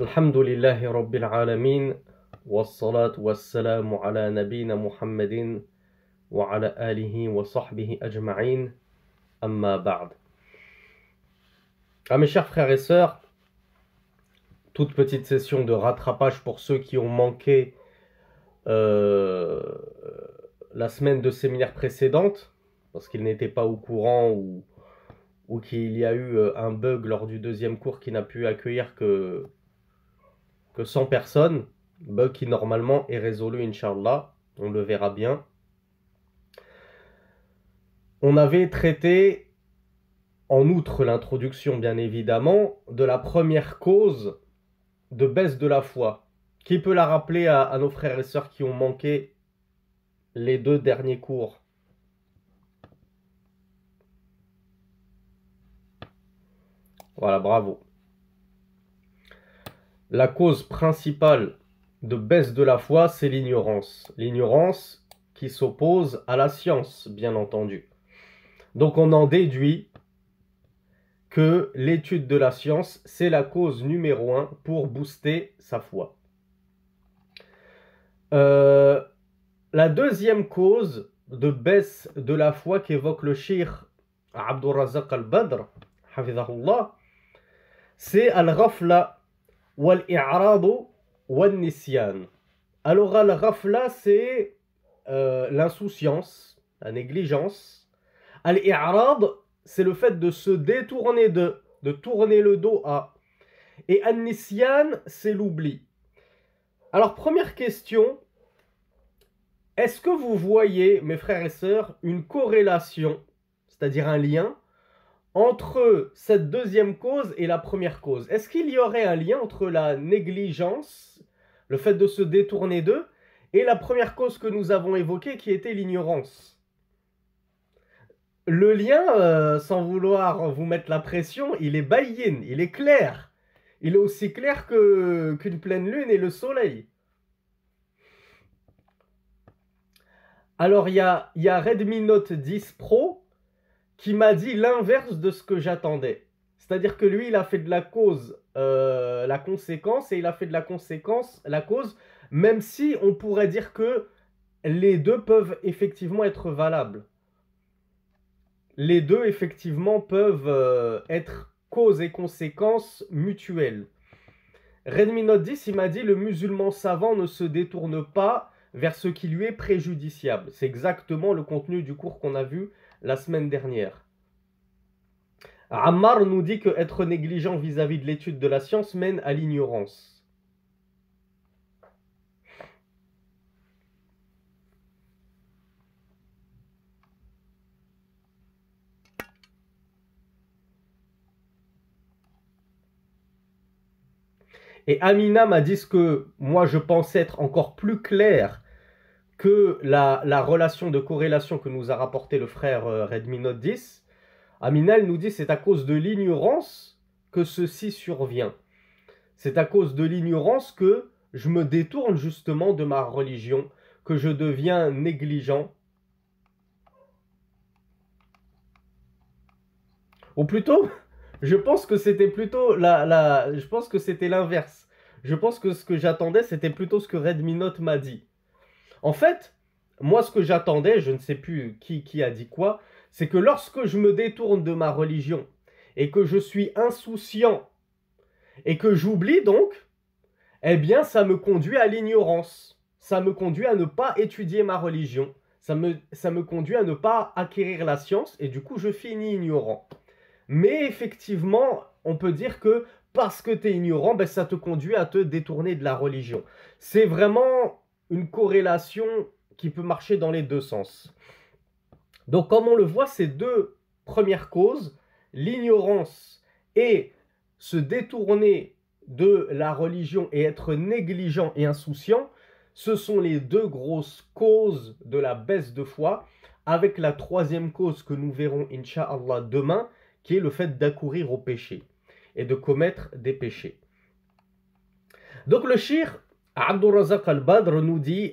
الحمد لله رب العالمين والصلاة والسلام على نبينا محمد وعلى آله وصحبه أجمعين أما بعد. Mes chers frères et sœurs, toute petite session de rattrapage pour ceux qui ont manqué la semaine de séminaire précédente, parce qu'ils n'étaient pas au courant ou qu'il y a eu un bug lors du deuxième cours qui n'a pu accueillir que 100 personnes, bug qui normalement est résolu, Inch'Allah, on le verra bien. On avait traité, en outre l'introduction bien évidemment, de la première cause de baisse de la foi. Qui peut la rappeler à nos frères et sœurs qui ont manqué les deux derniers cours? Voilà, bravo. La cause principale de baisse de la foi, c'est l'ignorance. L'ignorance qui s'oppose à la science, bien entendu. Donc on en déduit que l'étude de la science, c'est la cause numéro 1 pour booster sa foi. La deuxième cause de baisse de la foi qu'évoque le cheikh Abdul Razak al-Badr, hafidhahullah, c'est al-ghafla wal-i'rad wal-nisyan. Alors al-ghafla, c'est l'insouciance, la négligence. Al-i'rad, c'est le fait de se détourner de tourner le dos à. Et an-nisyan, c'est l'oubli. Alors première question, est-ce que vous voyez, mes frères et sœurs, une corrélation, c'est-à-dire un lien, entre cette deuxième cause et la première cause? Est-ce qu'il y aurait un lien entre la négligence, le fait de se détourner d'eux, et la première cause que nous avons évoquée qui était l'ignorance? Le lien, sans vouloir vous mettre la pression, il est bayyin, il est clair. Il est aussi clair qu'une pleine lune et le soleil. Alors, il y a Redmi Note 10 Pro qui m'a dit l'inverse de ce que j'attendais. C'est-à-dire que lui, il a fait de la cause la conséquence et il a fait de la conséquence la cause, même si on pourrait dire que les deux peuvent effectivement être valables. Les deux, effectivement, peuvent être cause et conséquence mutuelles. Redmi Note 10, il m'a dit le musulman savant ne se détourne pas vers ce qui lui est préjudiciable. C'est exactement le contenu du cours qu'on a vu la semaine dernière. Ammar nous dit que être négligent vis-à-vis de l'étude de la science mène à l'ignorance. Et Amina m'a dit ce que moi je pense être encore plus clair que la relation de corrélation que nous a rapporté le frère Redmi Note 10. Amina, elle nous dit c'est à cause de l'ignorance que ceci survient. C'est à cause de l'ignorance que je me détourne justement de ma religion, que je deviens négligent. Ou plutôt, je pense que c'était plutôt je pense que c'était l'inverse. Je pense que ce que j'attendais, c'était plutôt ce que Redmi Note m'a dit. En fait, moi, ce que j'attendais, je ne sais plus qui a dit quoi, c'est que lorsque je me détourne de ma religion et que je suis insouciant et que j'oublie donc, eh bien, ça me conduit à l'ignorance. Ça me conduit à ne pas étudier ma religion. Ça me conduit à ne pas acquérir la science et du coup, je finis ignorant. Mais effectivement, on peut dire que parce que tu es ignorant, ben, ça te conduit à te détourner de la religion. C'est vraiment une corrélation qui peut marcher dans les deux sens. Donc comme on le voit, ces deux premières causes, l'ignorance et se détourner de la religion et être négligent et insouciant, ce sont les deux grosses causes de la baisse de foi, avec la troisième cause que nous verrons, Inch'Allah, demain, qui est le fait d'accourir au péché et de commettre des péchés. Donc le cheikh Abdul Razak al-Badr nous dit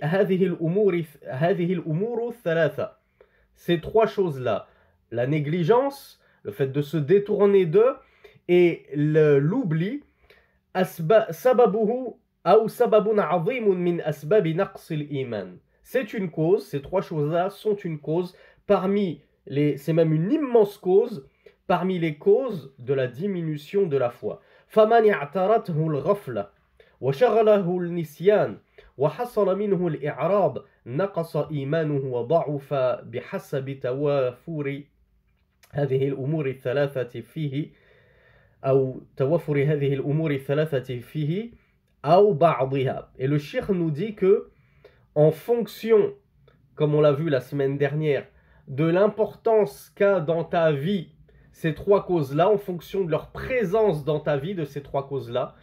ces trois choses-là, la négligence, le fait de se détourner d'eux et l'oubli, سببه أو سبب عظيم من أسباب نقص الإيمان. C'est une cause, ces trois choses-là sont une cause parmi les, c'est même une immense cause parmi les causes de la diminution de la foi. فمن اعترته الغفلة وشغله النسيان وحصل منه الإعراض نقص إيمانه وضعف بحسب توافر هذه الأمور الثلاثة فيه أو توفر هذه الأمور الثلاثة فيه أو بعضها. Et le cheikh nous dit que en fonction, comme on l'a vu la semaine dernière, de l'importance qu'a dans ta vie ces trois causes-là, en fonction de leur présence dans ta vie de ces trois causes-là,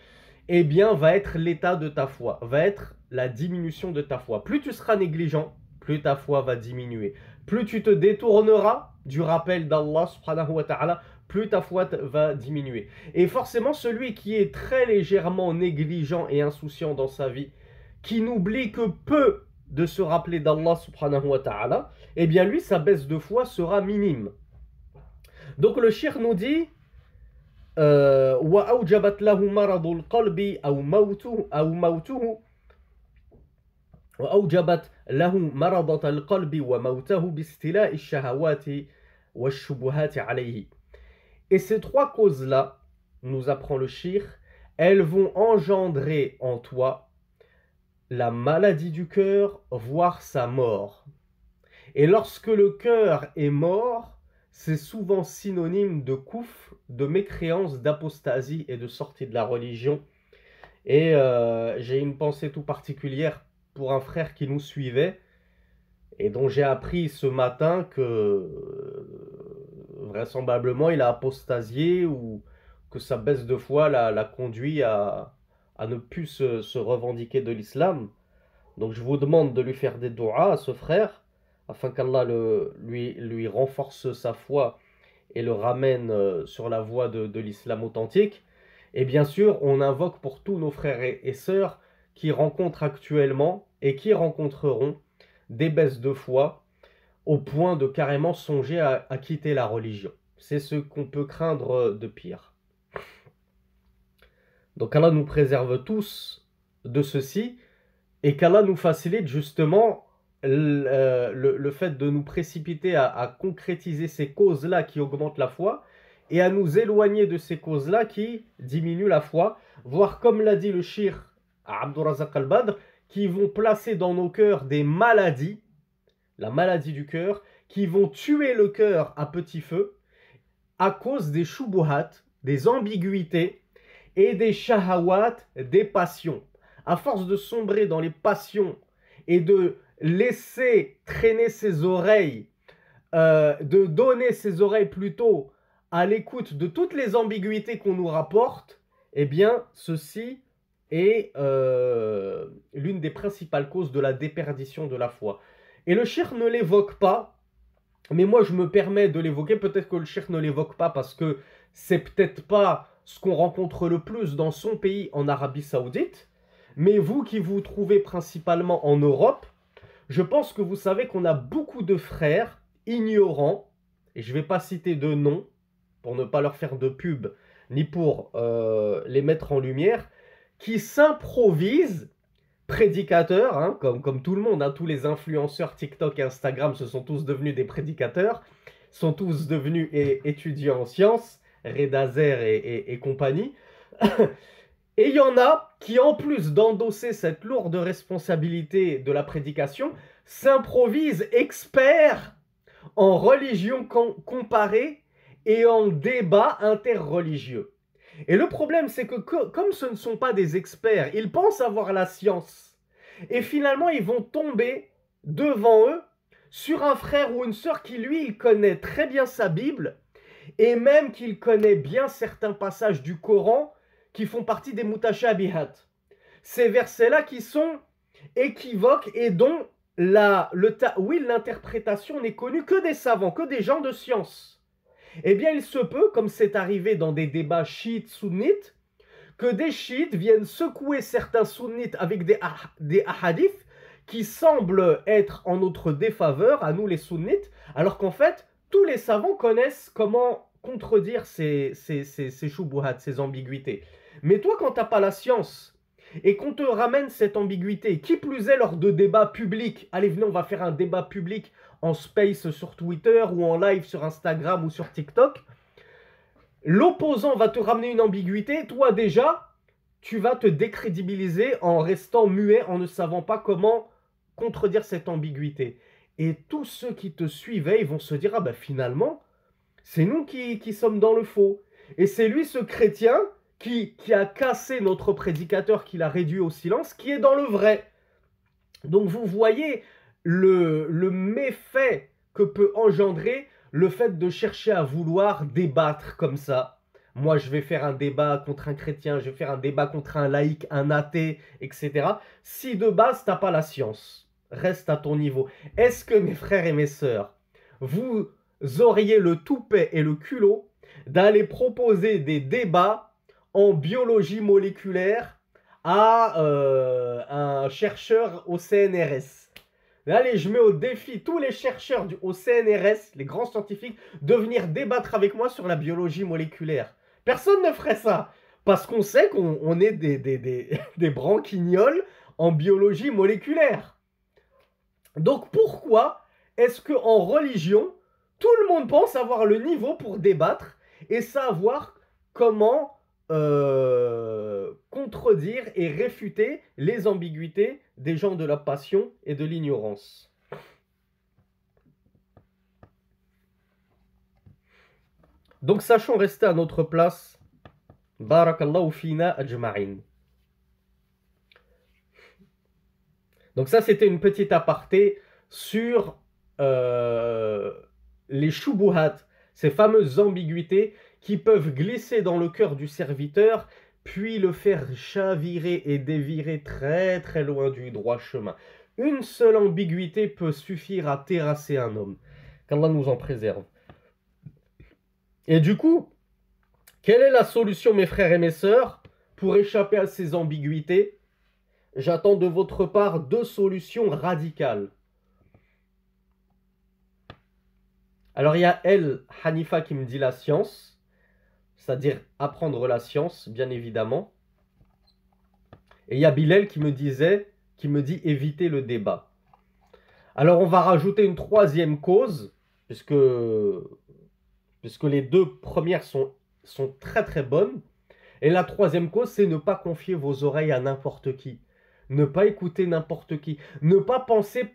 eh bien va être l'état de ta foi, va être la diminution de ta foi. Plus tu seras négligent, plus ta foi va diminuer. Plus tu te détourneras du rappel d'Allah subhanahu wa ta'ala, plus ta foi va diminuer. Et forcément, celui qui est très légèrement négligent et insouciant dans sa vie, qui n'oublie que peu de se rappeler d'Allah subhanahu wa ta'ala, eh bien lui, sa baisse de foi sera minime. Donc le cheikh nous dit وأوجبت له مرض القلب أو موته وأوجبت له مرضة القلب وموته باستيلاء الشهوات والشبهات عليه. Et ces trois causes-là, nous apprend le cheikh, elles vont engendrer en toi la maladie du cœur, voire sa mort. Et lorsque le cœur est mort, c'est souvent synonyme de koufr, de mécréance, d'apostasie et de sortie de la religion. Et j'ai une pensée tout particulière pour un frère qui nous suivait et dont j'ai appris ce matin que vraisemblablement il a apostasié ou que sa baisse de foi l'a conduit à ne plus se revendiquer de l'islam. Donc je vous demande de lui faire des doigts à ce frère afin qu'Allah lui renforce sa foi et le ramène sur la voie de l'islam authentique. Et bien sûr, on invoque pour tous nos frères et sœurs qui rencontrent actuellement et qui rencontreront des baisses de foi au point de carrément songer à quitter la religion. C'est ce qu'on peut craindre de pire. Donc Allah nous préserve tous de ceci et qu'Allah nous facilite justement le fait de nous précipiter à concrétiser ces causes-là qui augmentent la foi et à nous éloigner de ces causes-là qui diminuent la foi, voire comme l'a dit le cheikh Abdurrazaq al-Badr, qui vont placer dans nos cœurs des maladies, la maladie du cœur, qui vont tuer le cœur à petit feu à cause des shubuhat, des ambiguïtés et des shahawat, des passions. À force de sombrer dans les passions et de laisser traîner ses oreilles, de donner ses oreilles plutôt à l'écoute de toutes les ambiguïtés qu'on nous rapporte, eh bien, ceci est l'une des principales causes de la déperdition de la foi. Et le cheikh ne l'évoque pas, mais moi je me permets de l'évoquer. Peut-être que le cheikh ne l'évoque pas parce que c'est peut-être pas ce qu'on rencontre le plus dans son pays en Arabie Saoudite, mais vous qui vous trouvez principalement en Europe, je pense que vous savez qu'on a beaucoup de frères ignorants, et je ne vais pas citer de noms pour ne pas leur faire de pub, ni pour les mettre en lumière, qui s'improvisent prédicateurs, hein, comme tout le monde, hein, tous les influenceurs TikTok et Instagram, ce sont tous devenus des prédicateurs, sont tous devenus étudiants en sciences, Reda Zer et compagnie. Et il y en a qui, en plus d'endosser cette lourde responsabilité de la prédication, s'improvisent experts en religion comparée et en débat interreligieux. Et le problème, c'est que comme ce ne sont pas des experts, ils pensent avoir la science. Et finalement, ils vont tomber devant eux sur un frère ou une sœur qui, lui, il connaît très bien sa Bible et même qu'il connaît bien certains passages du Coran qui font partie des mutashabihat. Ces versets-là qui sont équivoques et dont l'interprétation n'est connue que des savants, que des gens de science. Eh bien, il se peut, comme c'est arrivé dans des débats chiites-sunnites, que des chiites viennent secouer certains sunnites avec des hadiths qui semblent être en notre défaveur, à nous les sunnites, alors qu'en fait, tous les savants connaissent comment contredire ces shubuhat, ces ambiguïtés. Mais toi, quand tu n'as pas la science et qu'on te ramène cette ambiguïté, qui plus est lors de débats publics, allez, venez, on va faire un débat public en space sur Twitter ou en live sur Instagram ou sur TikTok, l'opposant va te ramener une ambiguïté, toi déjà, tu vas te décrédibiliser en restant muet, en ne savant pas comment contredire cette ambiguïté. Et tous ceux qui te suivaient, ils vont se dire, ah ben finalement, c'est nous qui sommes dans le faux. Et c'est lui, ce chrétien, qui a cassé notre prédicateur, qui l'a réduit au silence, qui est dans le vrai. Donc vous voyez le méfait que peut engendrer le fait de chercher à vouloir débattre comme ça. Moi, je vais faire un débat contre un chrétien, je vais faire un débat contre un laïc, un athée, etc. Si de base, tu n'as pas la science, reste à ton niveau. Est-ce que mes frères et mes sœurs, vous auriez le toupet et le culot d'aller proposer des débats en biologie moléculaire à un chercheur au CNRS? Allez, je mets au défi tous les chercheurs au CNRS, les grands scientifiques, de venir débattre avec moi sur la biologie moléculaire. Personne ne ferait ça, parce qu'on sait qu'on est des branquignoles en biologie moléculaire. Donc pourquoi est-ce qu'en religion, tout le monde pense avoir le niveau pour débattre et savoir comment contredire et réfuter les ambiguïtés des gens de la passion et de l'ignorance? Donc sachons rester à notre place. Barakallahu fina ajma'in. Donc ça, c'était une petite aparté sur les shubuhat, ces fameuses ambiguïtés qui peuvent glisser dans le cœur du serviteur, puis le faire chavirer et dévirer très très loin du droit chemin. Une seule ambiguïté peut suffire à terrasser un homme. Qu'Allah nous en préserve. Et du coup, quelle est la solution, mes frères et mes sœurs, pour échapper à ces ambiguïtés? J'attends de votre part 2 solutions radicales. Alors il y a Hanifa qui me dit la science, c'est-à-dire apprendre la science, bien évidemment. Et il y a Bilal qui me dit éviter le débat. Alors on va rajouter une 3e cause, puisque les 2 premières sont très très bonnes. Et la 3e cause, c'est ne pas confier vos oreilles à n'importe qui. Ne pas écouter n'importe qui. Ne pas penser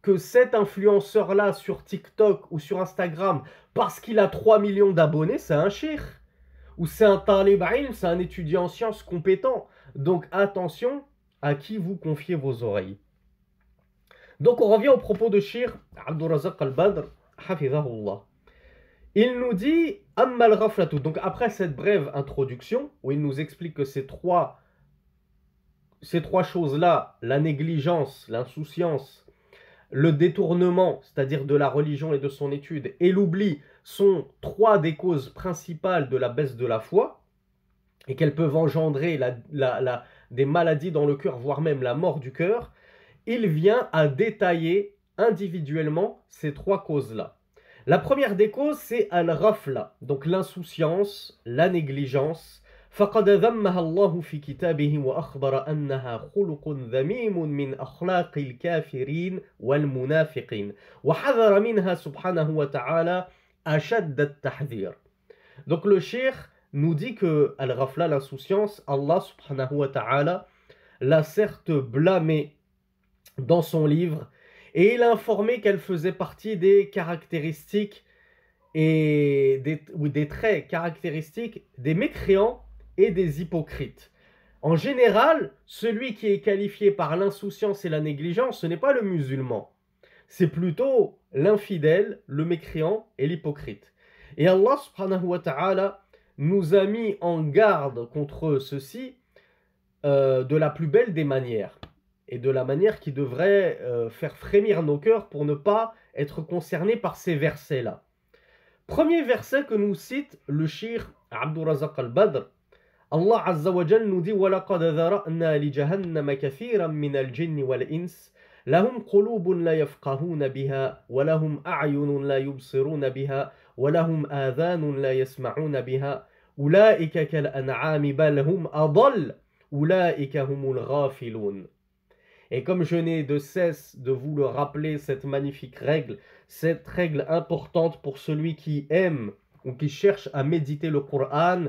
que cet influenceur-là sur TikTok ou sur Instagram, parce qu'il a 3 millions d'abonnés, c'est un cheikh. Ou c'est un talib ilm, c'est un étudiant en sciences compétent. Donc attention à qui vous confiez vos oreilles. Donc on revient au propos de Cheikh Abdourazaq al-Badr, hafizahullah. Il nous dit Ammal ghaflatu. Donc après cette brève introduction, où il nous explique que ces trois choses-là, la négligence, l'insouciance, le détournement, c'est-à-dire de la religion et de son étude, et l'oubli, sont 3 des causes principales de la baisse de la foi, et qu'elles peuvent engendrer des maladies dans le cœur, voire même la mort du cœur. Il vient à détailler individuellement ces 3 causes-là. La première des causes, c'est al-ghafla, donc l'insouciance, la négligence. فقد ذمها الله في كتابه وأخبر أنها خلق ذميم من أخلاق الكافرين والمنافقين وحذر منها سبحانه وتعالى أشد التحذير. Donc le cheikh nous dit que al-ghafla, l'insouciance, Allah subhanahu wa ta'ala l'a certes blâmée dans son livre, et il a informé qu'elle faisait partie des caractéristiques et des traits caractéristiques des mécréants et des hypocrites. En général, celui qui est qualifié par l'insouciance et la négligence, ce n'est pas le musulman. C'est plutôt l'infidèle, le mécréant et l'hypocrite. Et Allah subhanahu wa ta'ala nous a mis en garde contre ceci de la plus belle des manières. Et de la manière qui devrait faire frémir nos cœurs pour ne pas être concernés par ces versets-là. Premier verset que nous cite le cheikh Abdourazaq al-Badr, Allah Azza wa Jal nous dit وَلَقَدْ ذَرَأْنَا لِجَهَنَّمَ كَثِيرًا مِنَ الْجِنِّ وَالْإِنسِ لَهُمْ قُلُوبٌ لَا يَفْقَهُونَ بِهَا وَلَهُمْ أَعْيُنٌ لَا يُبْصِرُونَ بِهَا وَلَهُمْ آذَانٌ لَا يَسْمَعُونَ بِهَا Ulaika kal an'ami bal hum adall. Ulaika humul ghafilun. Et comme je n'ai de cesse de vous le rappeler, cette magnifique règle, cette règle importante pour celui qui aime ou qui cherche à méditer le Coran,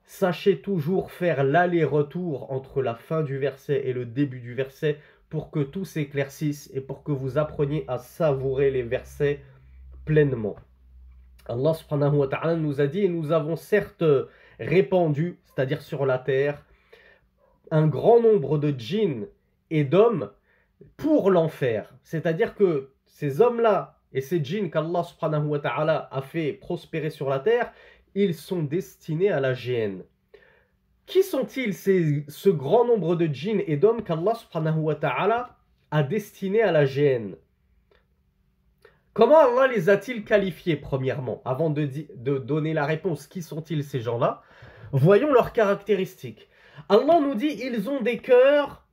sachez toujours faire l'aller-retour entre la fin du verset et le début du verset pour que tout s'éclaircisse et pour que vous appreniez à savourer les versets pleinement. Allah subhanahu wa ta'ala nous a dit, et nous avons certes répandu, c'est-à-dire sur la terre, un grand nombre de djinns et d'hommes pour l'enfer. C'est-à-dire que ces hommes-là et ces djinns qu'Allah subhanahu wa ta'ala a fait prospérer sur la terre, ils sont destinés à la géhenne. Qui sont-ils, ce grand nombre de djinns et d'hommes qu'Allah subhanahu wa ta'ala a destinés à la géhenne? Comment Allah les a-t-il qualifiés, premièrement? Avant de donner la réponse, qui sont-ils ces gens-là? Voyons leurs caractéristiques. Allah nous dit, ils ont des cœurs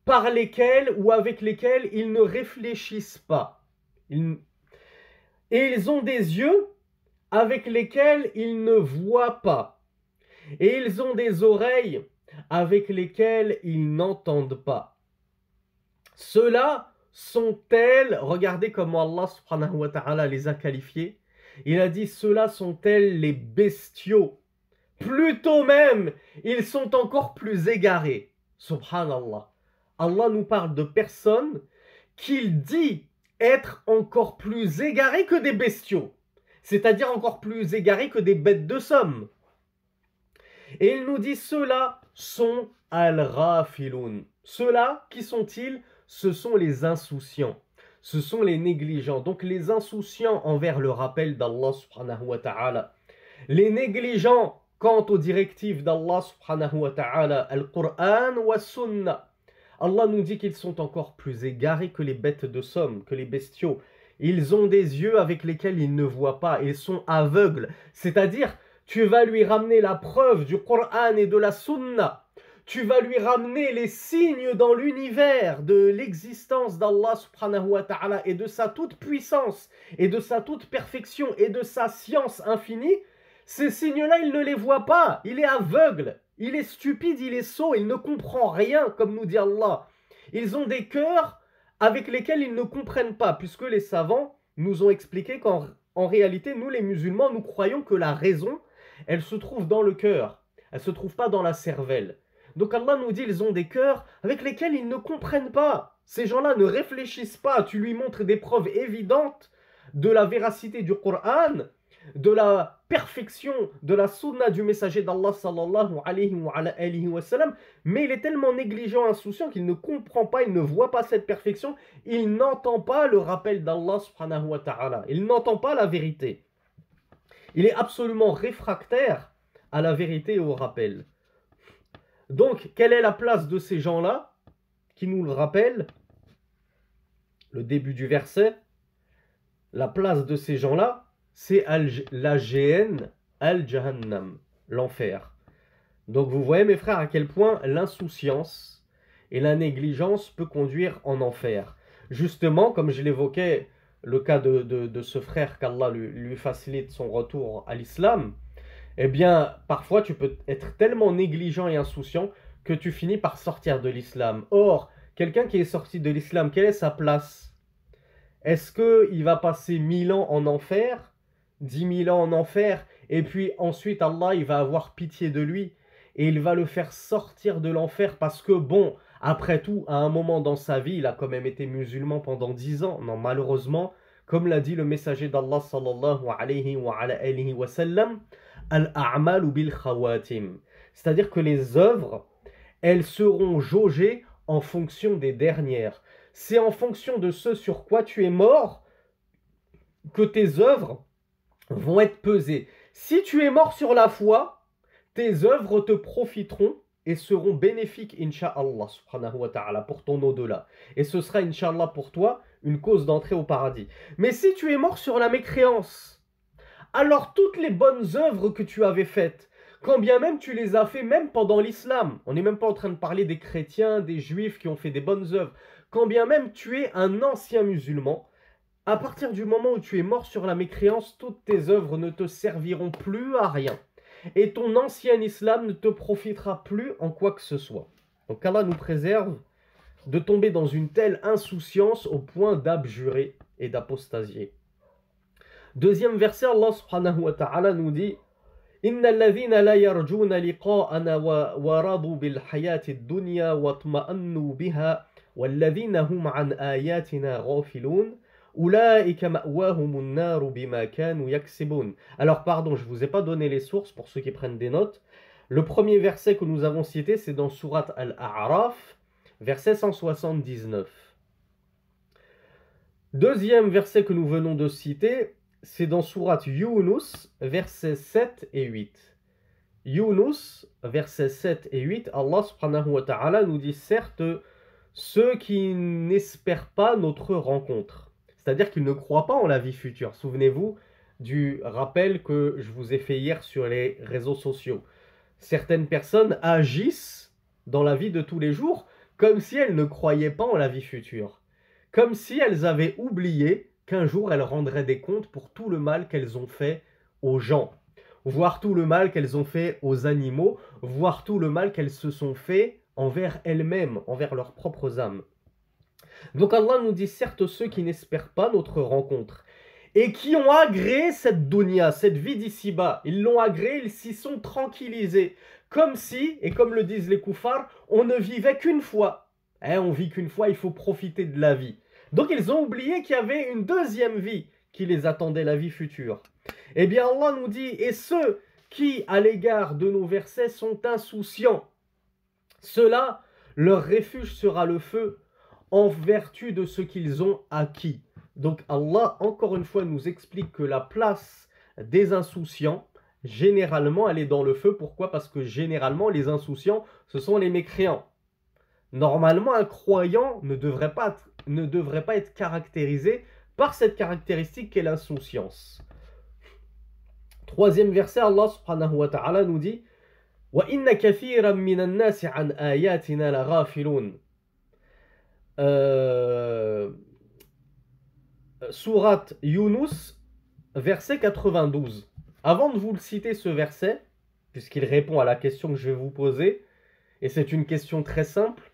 par lesquels ou avec lesquels ils ne réfléchissent pas. Et ils ont des yeux avec lesquels ils ne voient pas. Et ils ont des oreilles avec lesquelles ils n'entendent pas. Ceux-là sont-elles, regardez comment Allah subhanahu wa ta'ala les a qualifiés. Il a dit, ceux-là sont-elles les bestiaux. Plutôt même, ils sont encore plus égarés. Subhanallah. Allah nous parle de personnes qu'il dit être encore plus égarés que des bestiaux. C'est-à-dire encore plus égarés que des bêtes de somme. Et il nous dit, ceux-là sont al-ghafilun. Ceux-là, qui sont-ils? Ce sont les insouciants. Ce sont les négligents. Donc les insouciants envers le rappel d'Allah subhanahu wa ta'ala. Les négligents quant aux directives d'Allah subhanahu wa ta'ala, al-Qur'an wa sunnah. Allah nous dit qu'ils sont encore plus égarés que les bêtes de somme, que les bestiaux. Ils ont des yeux avec lesquels ils ne voient pas. Ils sont aveugles. C'est-à-dire, tu vas lui ramener la preuve du Qur'an et de la Sunna. Tu vas lui ramener les signes dans l'univers de l'existence d'Allah subhanahu wa ta'ala et de sa toute puissance et de sa toute perfection et de sa science infinie. Ces signes-là, il ne les voit pas. Il est aveugle. Il est stupide, il est sot, il ne comprend rien, comme nous dit Allah. Ils ont des cœurs avec lesquels ils ne comprennent pas, puisque les savants nous ont expliqué qu'en réalité, nous les musulmans, nous croyons que la raison, elle se trouve dans le cœur. Elle ne se trouve pas dans la cervelle. Donc Allah nous dit, ils ont des cœurs avec lesquels ils ne comprennent pas. Ces gens-là ne réfléchissent pas. Tu lui montres des preuves évidentes de la véracité du Coran, de la perfection de la sunna du messager d'Allah sallallahu alayhi wa sallam, mais il est tellement négligent, insouciant qu'il ne comprend pas, il ne voit pas cette perfection, il n'entend pas le rappel d'Allah subhanahu wa ta'ala, il n'entend pas la vérité. Il est absolument réfractaire à la vérité et au rappel. Donc, quelle est la place de ces gens-là qui nous le rappellent? Le début du verset, la place de ces gens-là, c'est la géhenne, al-jahannam, l'enfer. Donc vous voyez mes frères à quel point l'insouciance et la négligence peut conduire en enfer. Justement, comme je l'évoquais, le cas de ce frère qu'Allah lui facilite son retour à l'islam, eh bien, parfois tu peux être tellement négligent et insouciant que tu finis par sortir de l'islam. Or, quelqu'un qui est sorti de l'islam, quelle est sa place? Est-ce qu'il va passer 1000 ans en enfer, 10 000 ans en enfer, et puis ensuite Allah il va avoir pitié de lui et il va le faire sortir de l'enfer parce que bon, après tout, à un moment dans sa vie, il a quand même été musulman pendant 10 ans. Non, malheureusement, comme l'a dit le messager d'Allah sallallahu alayhi wa sallam, al-a'malu bil khawatim. C'est-à-dire que les œuvres, elles seront jaugées en fonction des dernières. C'est en fonction de ce sur quoi tu es mort que tes œuvres vont être pesées. Si tu es mort sur la foi, tes œuvres te profiteront et seront bénéfiques, incha'Allah, subhanahu wa ta'ala, pour ton au-delà. Et ce sera, incha'Allah, pour toi, une cause d'entrée au paradis. Mais si tu es mort sur la mécréance, alors toutes les bonnes œuvres que tu avais faites, quand bien même tu les as fait même pendant l'islam, on n'est même pas en train de parler des chrétiens, des juifs qui ont fait des bonnes œuvres, quand bien même tu es un ancien musulman, à partir du moment où tu es mort sur la mécréance, toutes tes œuvres ne te serviront plus à rien. et ton ancien islam ne te profitera plus en quoi que ce soit. Donc Allah nous préserve de tomber dans une telle insouciance au point d'abjurer et d'apostasier. Deuxième verset, Allah subhanahu wa ta'ala nous dit إن الذين لا يرجون لقاءنا ورضوا بالحياة الدنيا واطمأنوا بها والذين هم عن آياتنا غافلون أولئك مأواهم النار بما كانوا يكسبون. Alors pardon, je ne vous ai pas donné les sources pour ceux qui prennent des notes. Le premier verset que nous avons cité, c'est dans Sourate Al-A'raf, verset 179. Deuxième verset que nous venons de citer, c'est dans Sourate Yunus, versets 7 et 8. Yunus, versets 7 et 8, Allah subhanahu wa ta'ala nous dit certes ceux qui n'espèrent pas notre rencontre. C'est-à-dire qu'ils ne croient pas en la vie future. Souvenez-vous du rappel que je vous ai fait hier sur les réseaux sociaux. Certaines personnes agissent dans la vie de tous les jours comme si elles ne croyaient pas en la vie future. Comme si elles avaient oublié qu'un jour elles rendraient des comptes pour tout le mal qu'elles ont fait aux gens, voire tout le mal qu'elles ont fait aux animaux, voire tout le mal qu'elles se sont fait envers elles-mêmes, envers leurs propres âmes. Donc Allah nous dit certes ceux qui n'espèrent pas notre rencontre et qui ont agréé cette dunya, cette vie d'ici-bas, ils l'ont agréé, ils s'y sont tranquillisés, comme si, et comme le disent les koufars, on ne vivait qu'une fois. On vit qu'une fois, il faut profiter de la vie. Donc ils ont oublié qu'il y avait une deuxième vie qui les attendait, la vie future. Eh bien Allah nous dit, et ceux qui à l'égard de nos versets sont insouciants, ceux-là, leur refuge sera le feu en vertu de ce qu'ils ont acquis. Donc Allah, encore une fois, nous explique que la place des insouciants, généralement, elle est dans le feu. Pourquoi? Parce que généralement, les insouciants, ce sont les mécréants. Normalement, un croyant ne devrait pas être caractérisé par cette caractéristique qu'est l'insouciance. Troisième verset, Allah subhanahu wa ta'ala nous dit وَإِنَّ كَثِيرًا مِنَ النَّاسِ عَنْ آيَاتِنَا لَغَافِلُونَ. Sourate Yunus, verset 92. Avant de vous le citer ce verset, puisqu'il répond à la question que je vais vous poser, et c'est une question très simple,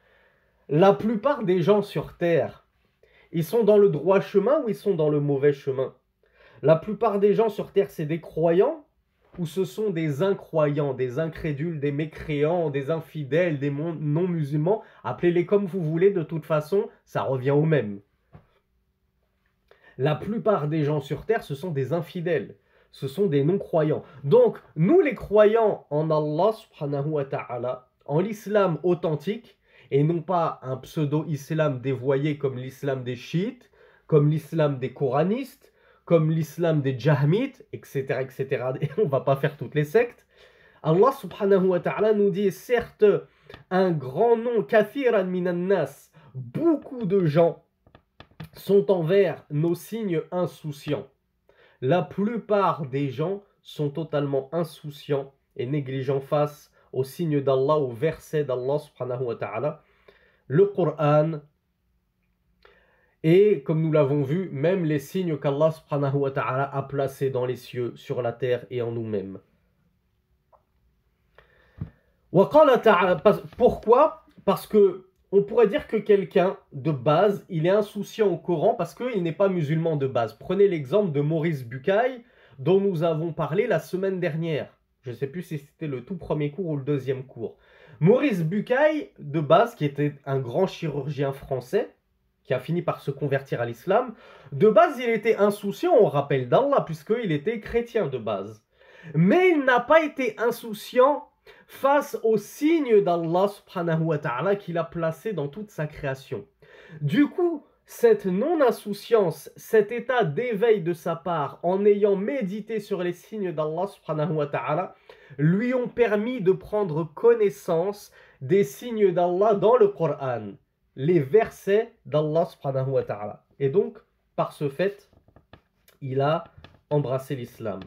la plupart des gens sur Terre, ils sont dans le droit chemin ou ils sont dans le mauvais chemin? La plupart des gens sur Terre, c'est des croyants ou ce sont des incroyants, des incrédules, des mécréants, des infidèles, des non-musulmans? Appelez-les comme vous voulez, de toute façon, ça revient au même. La plupart des gens sur Terre, ce sont des infidèles, ce sont des non-croyants. Donc, nous les croyants en Allah subhanahu wa ta'ala, en l'islam authentique, et non pas un pseudo-islam dévoyé comme l'islam des chiites, comme l'islam des coranistes, comme l'islam des jahmites, etc., etc. Et on ne va pas faire toutes les sectes. Allah subhanahu wa ta'ala nous dit, certes, un grand nombre, kathiran minan nas, beaucoup de gens sont envers nos signes insouciants. La plupart des gens sont totalement insouciants et négligents face aux signes d'Allah, aux versets d'Allah subhanahu wa ta'ala, le Coran, et comme nous l'avons vu, même les signes qu'Allah subhanahu wa ta'ala a placés dans les cieux, sur la terre et en nous-mêmes. Pourquoi? Parce que on pourrait dire que quelqu'un de base, il est insouciant au Coran parce qu'il n'est pas musulman de base. Prenez l'exemple de Maurice Bucaille, dont nous avons parlé la semaine dernière. Je ne sais plus si c'était le tout premier cours ou le deuxième cours. Maurice Bucaille, de base, qui était un grand chirurgien français, qui a fini par se convertir à l'islam, de base, il était insouciant au rappel d'Allah, puisqu'il était chrétien de base. Mais il n'a pas été insouciant face aux signes d'Allah subhanahu wa ta'ala qu'il a placés dans toute sa création. Du coup, cette non-insouciance, cet état d'éveil de sa part, en ayant médité sur les signes d'Allah subhanahu wa ta'ala, lui ont permis de prendre connaissance des signes d'Allah dans le Coran, les versets d'Allah subhanahu wa ta'ala. Et donc, par ce fait, il a embrassé l'islam.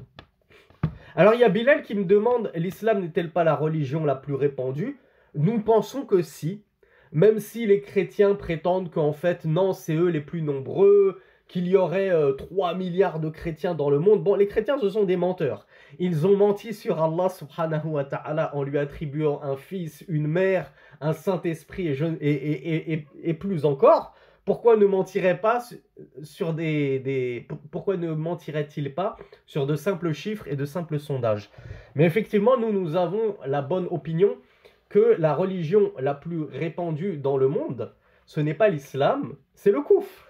Alors il y a Bilal qui me demande, l'islam n'est-elle pas la religion la plus répandue? Nous pensons que si, même si les chrétiens prétendent qu'en fait, non, c'est eux les plus nombreux, qu'il y aurait 3 milliards de chrétiens dans le monde. Bon, les chrétiens, ce sont des menteurs. Ils ont menti sur Allah subhanahu wa ta'ala en lui attribuant un fils, une mère, un Saint-Esprit et plus encore. Pourquoi ne mentirait pas sur pourquoi ne mentirait-il pas sur de simples chiffres et de simples sondages? Mais effectivement, nous avons la bonne opinion que la religion la plus répandue dans le monde, ce n'est pas l'islam, c'est le koufr.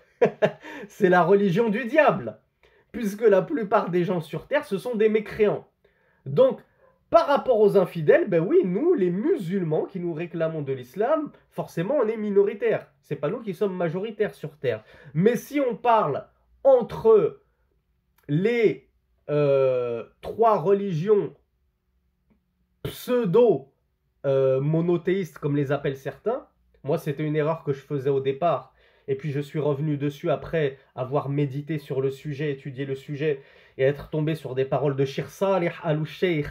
C'est la religion du diable, puisque la plupart des gens sur terre, ce sont des mécréants. Donc, par rapport aux infidèles, ben oui, nous, les musulmans qui nous réclamons de l'islam, forcément, on est minoritaires. C'est pas nous qui sommes majoritaires sur terre. Mais si on parle entre les trois religions pseudo-monothéistes, comme les appellent certains, moi, c'était une erreur que je faisais au départ. Et puis, je suis revenu dessus après avoir médité sur le sujet, étudié le sujet, et être tombé sur des paroles de Cheikh Salih Al-Sheikh,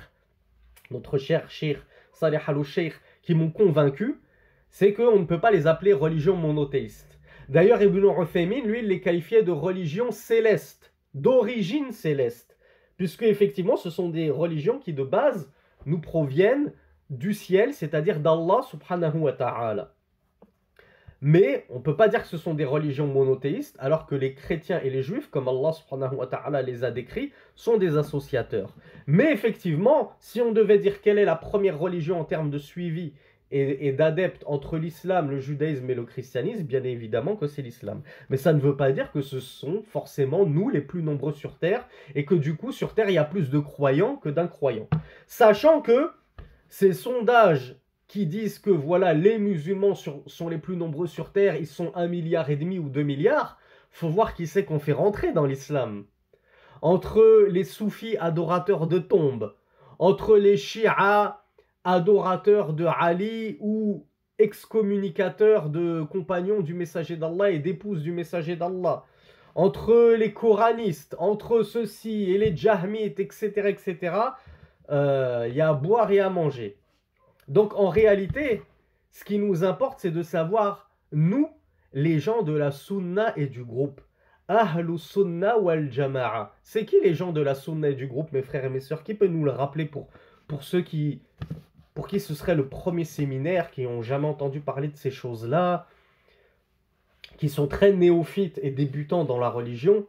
notre cher Cheikh Salih Al-Sheikh, qui m'ont convaincu, c'est qu'on ne peut pas les appeler religions monothéistes. D'ailleurs, Ibn Uthaymin, lui, il les qualifiait de religions célestes, d'origine céleste, puisque effectivement, ce sont des religions qui, de base, nous proviennent du ciel, c'est-à-dire d'Allah subhanahu wa ta'ala. Mais on ne peut pas dire que ce sont des religions monothéistes, alors que les chrétiens et les juifs, comme Allah subhanahu wa ta'ala les a décrits, sont des associateurs. Mais effectivement, si on devait dire quelle est la première religion en termes de suivi et d'adeptes entre l'islam, le judaïsme et le christianisme, bien évidemment que c'est l'islam. Mais ça ne veut pas dire que ce sont forcément nous les plus nombreux sur Terre, et que du coup sur Terre il y a plus de croyants que d'incroyants. Sachant que ces sondages qui disent que voilà, les musulmans sont les plus nombreux sur Terre, ils sont 1,5 milliard ou 2 milliards, faut voir qui c'est qu'on fait rentrer dans l'islam. Entre les soufis adorateurs de tombes, entre les chiites adorateurs de Ali ou excommunicateurs de compagnons du messager d'Allah et d'épouses du messager d'Allah, entre les coranistes, entre ceux-ci et les jahmites, etc., y a à boire et à manger. Donc en réalité, ce qui nous importe, c'est de savoir, nous, les gens de la sunna et du groupe. Ahlus sunna wal jama'a. C'est qui les gens de la sunna et du groupe, mes frères et mes sœurs? Qui peut nous le rappeler pour ceux pour qui ce serait le premier séminaire, qui n'ont jamais entendu parler de ces choses-là, qui sont très néophytes et débutants dans la religion?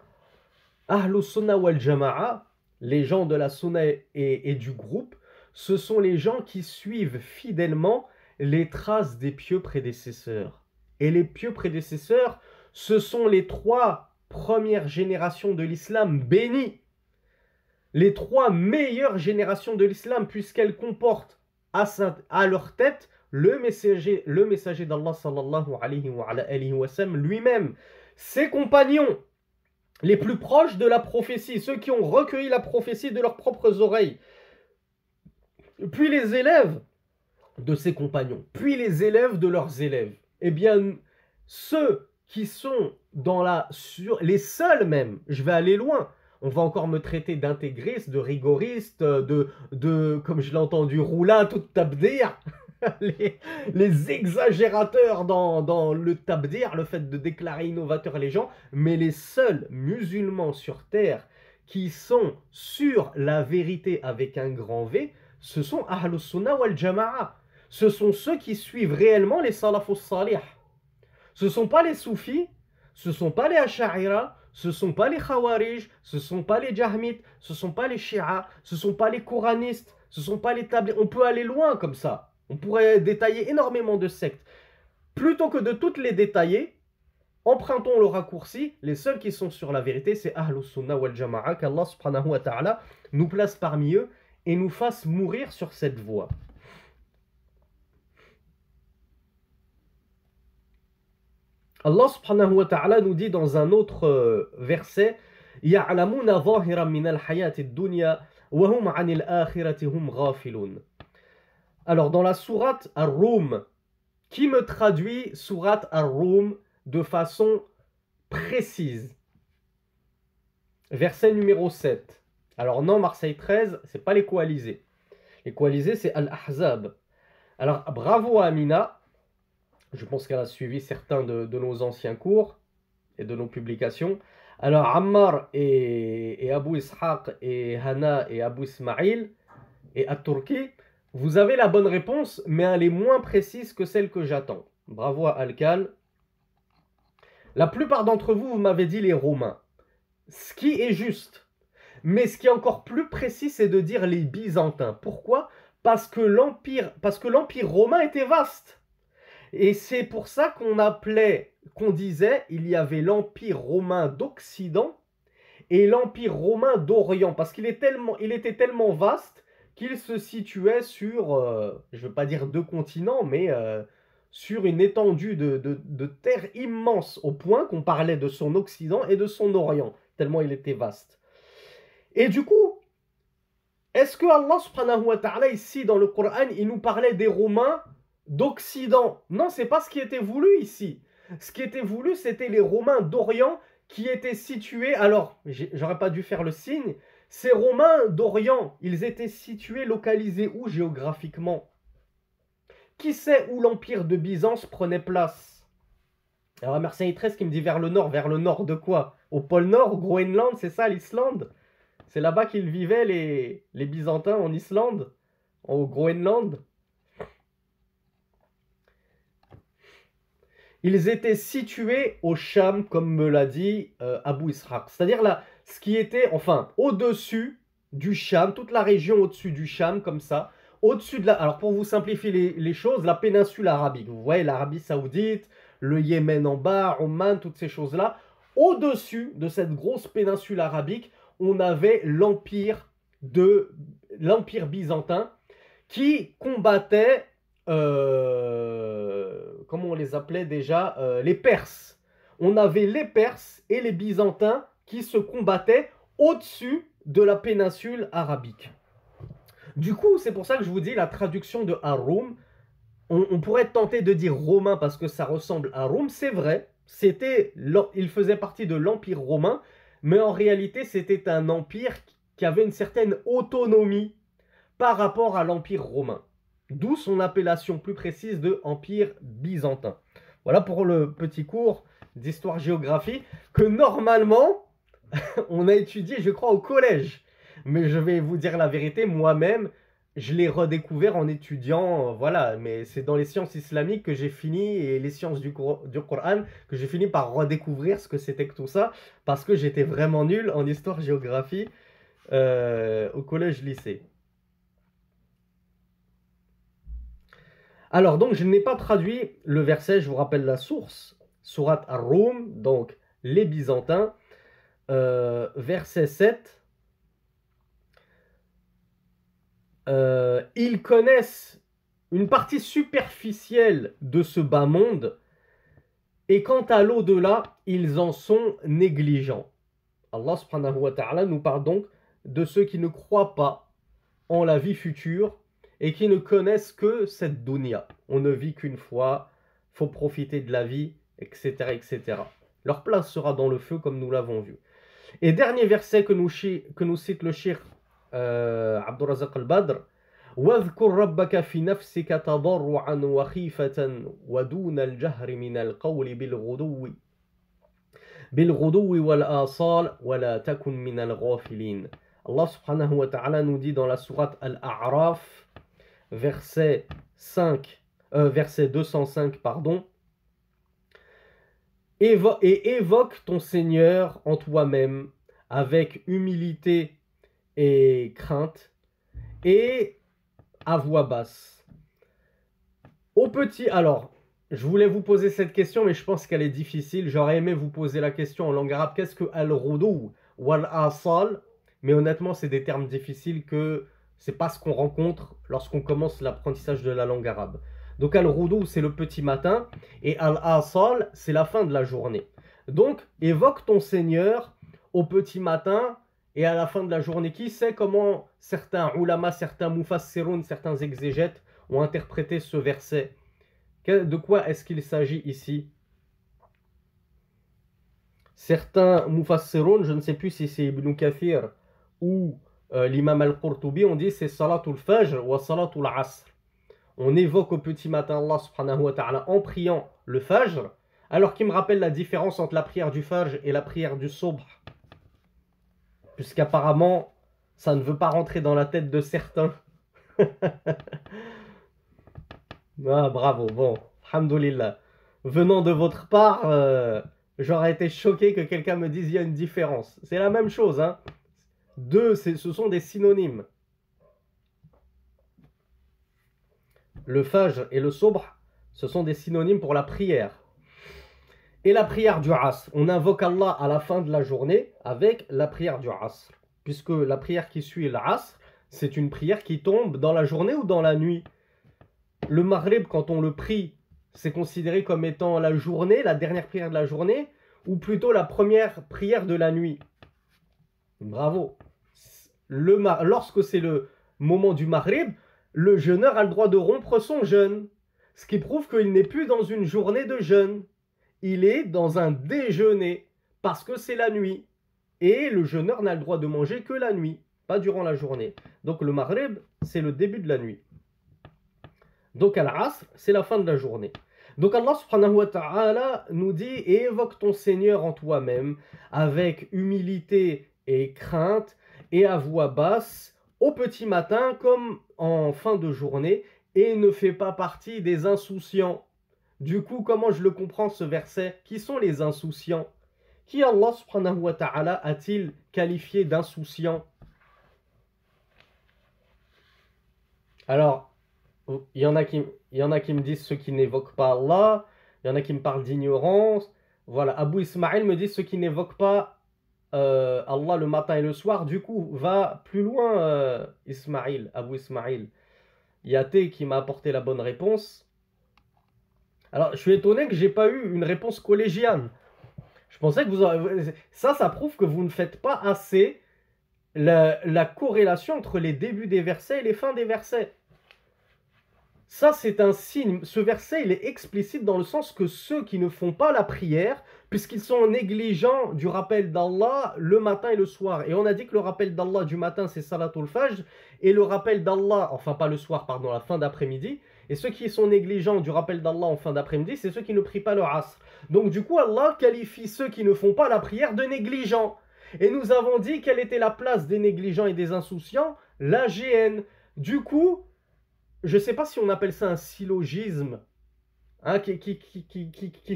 Ahlus sunna wal jama'a, les gens de la sunna et du groupe, ce sont les gens qui suivent fidèlement les traces des pieux prédécesseurs. Et les pieux prédécesseurs, ce sont les 3 premières générations de l'islam bénies. Les 3 meilleures générations de l'islam, puisqu'elles comportent à leur tête le messager d'Allah sallallahu alayhi wa sallam lui-même, ses compagnons les plus proches de la prophétie, ceux qui ont recueilli la prophétie de leurs propres oreilles, puis les élèves de ses compagnons, puis les élèves de leurs élèves. Eh bien, ceux qui sont les seuls même, je vais aller loin, on va encore me traiter d'intégriste, de rigoriste, comme je l'ai entendu, roulat, tout tabdir, les exagérateurs dans le tabdir, le fait de déclarer innovateurs les gens, mais les seuls musulmans sur terre qui sont sur la vérité avec un grand V, ce sont Ahlus Sunnah wal Jama'a. Ce sont ceux qui suivent réellement les Salafus Salih. Ce ne sont pas les Soufis, ce ne sont pas les Ash'ira, ce ne sont pas les Khawarij, ce ne sont pas les Jahmites, ce ne sont pas les Shia, ce ne sont pas les Coranistes, ce ne sont pas les Tablighs. On peut aller loin comme ça. On pourrait détailler énormément de sectes. Plutôt que de toutes les détailler, empruntons le raccourci. Les seuls qui sont sur la vérité, c'est Ahlus Sunnah wal Jama'a. Qu'Allah subhanahu wa ta'ala nous place parmi eux et nous fasse mourir sur cette voie. Allah subhanahu wa ta'ala nous dit dans un autre verset, يَعْلَمُونَ ظَاهِرًا مِنَ الْحَيَاةِ الدُّنْيَا وَهُمْ عَنِ الْآخِرَةِ هُمْ غَافِلُونَ. Alors dans la sourate Ar-Rum, qui me traduit sourate Ar-Rum de façon précise? Verset numéro 7. Alors non, Marseille 13, c'est pas les coalisés. Les coalisés, c'est Al-Ahzab. Alors bravo à Amina. Je pense qu'elle a suivi certains de nos anciens cours et de nos publications. Alors, Ammar et Abu Ishaq et Hana et Abu Ismail et At-Turki, vous avez la bonne réponse, mais elle est moins précise que celle que j'attends. Bravo à Alcal. La plupart d'entre vous, vous m'avez dit les Romains. Ce qui est juste. Mais ce qui est encore plus précis, c'est de dire les Byzantins. Pourquoi? Parce que l'empire romain était vaste. Et c'est pour ça qu'on disait, il y avait l'empire romain d'Occident et l'empire romain d'Orient. Parce qu'il était tellement vaste qu'il se situait sur, je ne veux pas dire deux continents, mais sur une étendue de terre immense, au point qu'on parlait de son Occident et de son Orient, tellement il était vaste. Et du coup, est-ce que Allah subhanahu wa ta'ala, ici dans le Coran, il nous parlait des Romains d'Occident? Non, c'est pas ce qui était voulu ici. Ce qui était voulu, c'était les Romains d'Orient qui étaient situés... Alors, j'aurais pas dû faire le signe. Ces Romains d'Orient, ils étaient situés, localisés où géographiquement? Qui sait où l'empire de Byzance prenait place? Alors, Marseille 13 qui me dit vers le nord de quoi? Au pôle Nord, au Groenland, c'est ça, l'Islande? C'est là-bas qu'ils vivaient, les Byzantins, en Islande, au Groenland. Ils étaient situés au Cham, comme me l'a dit Abu Ishaq. C'est-à-dire là, ce qui était, enfin, au-dessus du Cham, toute la région au-dessus du Cham, comme ça. Au-dessus de la... Alors, pour vous simplifier les choses, la péninsule arabique. Vous voyez, l'Arabie Saoudite, le Yémen en bas, Oman, toutes ces choses-là. Au-dessus de cette grosse péninsule arabique, on avait l'empire byzantin qui combattait, comment on les appelait déjà, les Perses. On avait les Perses et les Byzantins qui se combattaient au-dessus de la péninsule arabique. Du coup, c'est pour ça que je vous dis la traduction de Arum. On pourrait tenter de dire romain parce que ça ressemble à Rome, c'est vrai. Il faisait partie de l'Empire romain, mais en réalité, c'était un empire qui avait une certaine autonomie par rapport à l'Empire romain. D'où son appellation plus précise de Empire byzantin. Voilà pour le petit cours d'histoire-géographie que normalement, on a étudié, je crois, au collège. Mais je vais vous dire la vérité, moi-même, je l'ai redécouvert en étudiant, voilà, mais c'est dans les sciences islamiques que j'ai fini, et les sciences du Coran, que j'ai fini par redécouvrir ce que c'était que tout ça, parce que j'étais vraiment nul en histoire-géographie au collège-lycée. Alors, donc, je n'ai pas traduit le verset, je vous rappelle la source, Surat Ar-Rum, donc les Byzantins, verset 7. Ils connaissent une partie superficielle de ce bas monde, et quant à l'au-delà, ils en sont négligents. Allah subhanahu wa ta'ala nous parle donc de ceux qui ne croient pas en la vie future et qui ne connaissent que cette dunya. On ne vit qu'une fois, faut profiter de la vie, etc., etc. Leur place sera dans le feu comme nous l'avons vu. Et dernier verset que nous cite le cheikh Abdurrazaq al-Badr: واذكر ربك في نفسك تضرعا وخيفة ودون الجهر من القول بالغدو والآصال ولا تكن من الغافلين. Allah subhanahu wa ta'ala nous dit dans la sourate Al-A'raf, verset 205, pardon, et évoque ton Seigneur en toi-même avec humilité et crainte et à voix basse. Alors, je voulais vous poser cette question, mais je pense qu'elle est difficile. J'aurais aimé vous poser la question en langue arabe. Qu'est-ce que al-ghudou ou al-asal? Mais honnêtement, c'est des termes difficiles que c'est pas ce qu'on rencontre lorsqu'on commence l'apprentissage de la langue arabe. Donc al-ghudou, c'est le petit matin, et al-asal, c'est la fin de la journée. Donc, évoque ton Seigneur au petit matin et à la fin de la journée. Qui sait comment certains ulama, certains mufassiroun, certains exégètes ont interprété ce verset? De quoi est-ce qu'il s'agit ici? Certains mufassiroun, je ne sais plus si c'est Ibn Kathir ou l'imam al-Qurtubi, on dit c'est salatul fajr ou salatul asr. On évoque au petit matin Allah subhanahu wa ta'ala en priant le fajr. Alors qui me rappelle la différence entre la prière du Fajr et la prière du Subh. Puisqu'apparemment, ça ne veut pas rentrer dans la tête de certains. Ah, bravo, bon, alhamdoulilah. Venant de votre part, j'aurais été choqué que quelqu'un me dise il y a une différence. C'est la même chose, hein. Deux, ce sont des synonymes. Le Fajr et le Subh, ce sont des synonymes pour la prière. Et la prière du Asr, on invoque Allah à la fin de la journée avec la prière du Asr. Puisque la prière qui suit l'Asr, c'est une prière qui tombe dans la journée ou dans la nuit. Le Maghrib, quand on le prie, c'est considéré comme étant la journée, la dernière prière de la journée, ou plutôt la première prière de la nuit. Bravo. Lorsque c'est le moment du Maghrib, le jeûneur a le droit de rompre son jeûne. Ce qui prouve qu'il n'est plus dans une journée de jeûne. Il est dans un déjeuner, parce que c'est la nuit. Et le jeûneur n'a le droit de manger que la nuit, pas durant la journée. Donc le Maghrib, c'est le début de la nuit. Donc Al-Asr, c'est la fin de la journée. Donc Allah subhanahu wa ta'ala nous dit « Et évoque ton Seigneur en toi-même, avec humilité et crainte, et à voix basse, au petit matin comme en fin de journée, et ne fais pas partie des insouciants. » Du coup, comment je le comprends ce verset? Qui sont les insouciants? Qui Allah subhanahu wa ta'ala a-t-il qualifié d'insouciants? Alors, il y en a qui me disent ceux qui n'évoquent pas Allah, il y en a qui me parlent d'ignorance. Voilà, Abu Ismail me dit ceux qui n'évoquent pas Allah le matin et le soir. Du coup, va plus loin, Ismail, Abu Ismail. Yaté qui m'a apporté la bonne réponse. Alors, je suis étonné que j'ai pas eu une réponse collégiale. Je pensais que vous aurez... Ça prouve que vous ne faites pas assez la corrélation entre les débuts des versets et les fins des versets. Ça, c'est un signe. Ce verset, il est explicite dans le sens que ceux qui ne font pas la prière, puisqu'ils sont négligents du rappel d'Allah le matin et le soir. Et on a dit que le rappel d'Allah du matin, c'est Salatul Fajr, et le rappel d'Allah, enfin pas le soir, pardon, la fin d'après-midi. Et ceux qui sont négligents du rappel d'Allah en fin d'après-midi, c'est ceux qui ne prient pas le Asr. Donc du coup, Allah qualifie ceux qui ne font pas la prière de négligents. Et nous avons dit quelle était la place des négligents et des insouciants, la GN. Du coup, je ne sais pas si on appelle ça un syllogisme. Hein, qui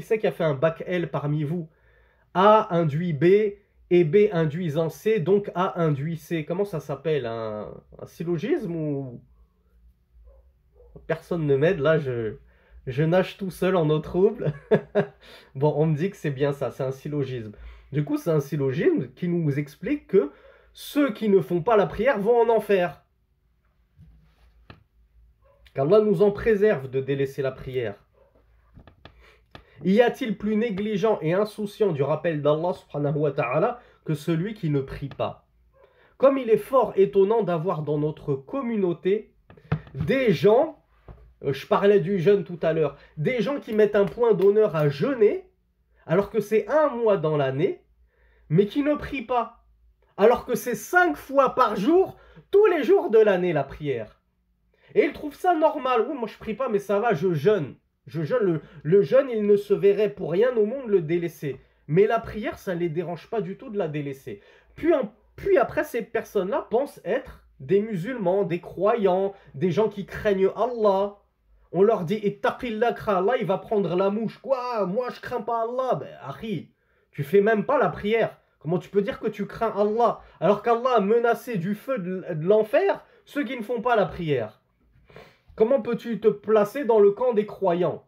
c'est qui a fait un bac L parmi vous? A induit B et B induisant C, donc A induit C. Comment ça s'appelle? Un syllogisme ou... Personne ne m'aide, là je nage tout seul en eau trouble. Bon, on me dit que c'est bien ça, c'est un syllogisme. Du coup, c'est un syllogisme qui nous explique que ceux qui ne font pas la prière vont en enfer. Qu'Allah nous en préserve de délaisser la prière. Y a-t-il plus négligent et insouciant du rappel d'Allah subhanahu wa ta'ala que celui qui ne prie pas? Comme il est fort étonnant d'avoir dans notre communauté des gens, je parlais du jeûne tout à l'heure, des gens qui mettent un point d'honneur à jeûner, alors que c'est un mois dans l'année, mais qui ne prient pas, alors que c'est 5 fois par jour, tous les jours de l'année la prière. Et ils trouvent ça normal. Oui, moi je prie pas, mais ça va, je jeûne. Je jeûne. Le jeûne, il ne se verrait pour rien au monde le délaisser. Mais la prière, ça ne les dérange pas du tout de la délaisser. Puis après, ces personnes-là pensent être des musulmans, des croyants, des gens qui craignent Allah. On leur dit, ittaqillah, crains Allah, il va prendre la mouche. Quoi? Moi, je crains pas Allah. Ben, Harry, tu fais même pas la prière. Comment tu peux dire que tu crains Allah? Alors qu'Allah a menacé du feu de l'enfer ceux qui ne font pas la prière. Comment peux-tu te placer dans le camp des croyants?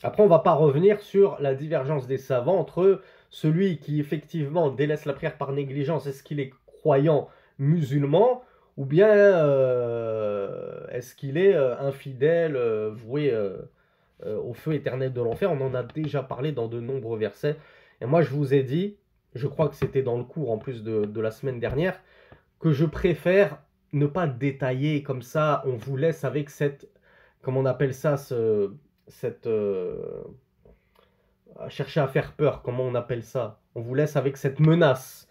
Après, on ne va pas revenir sur la divergence des savants entre celui qui effectivement délaisse la prière par négligence, est-ce qu'il est croyant musulman, ou bien est-ce qu'il est infidèle, voué au feu éternel de l'enfer. On en a déjà parlé dans de nombreux versets. Et moi, je vous ai dit, je crois que c'était dans le cours en plus de la semaine dernière, que je préfère ne pas détailler comme ça. On vous laisse avec cette, comment on appelle ça, chercher à faire peur, comment on appelle ça? On vous laisse avec cette menace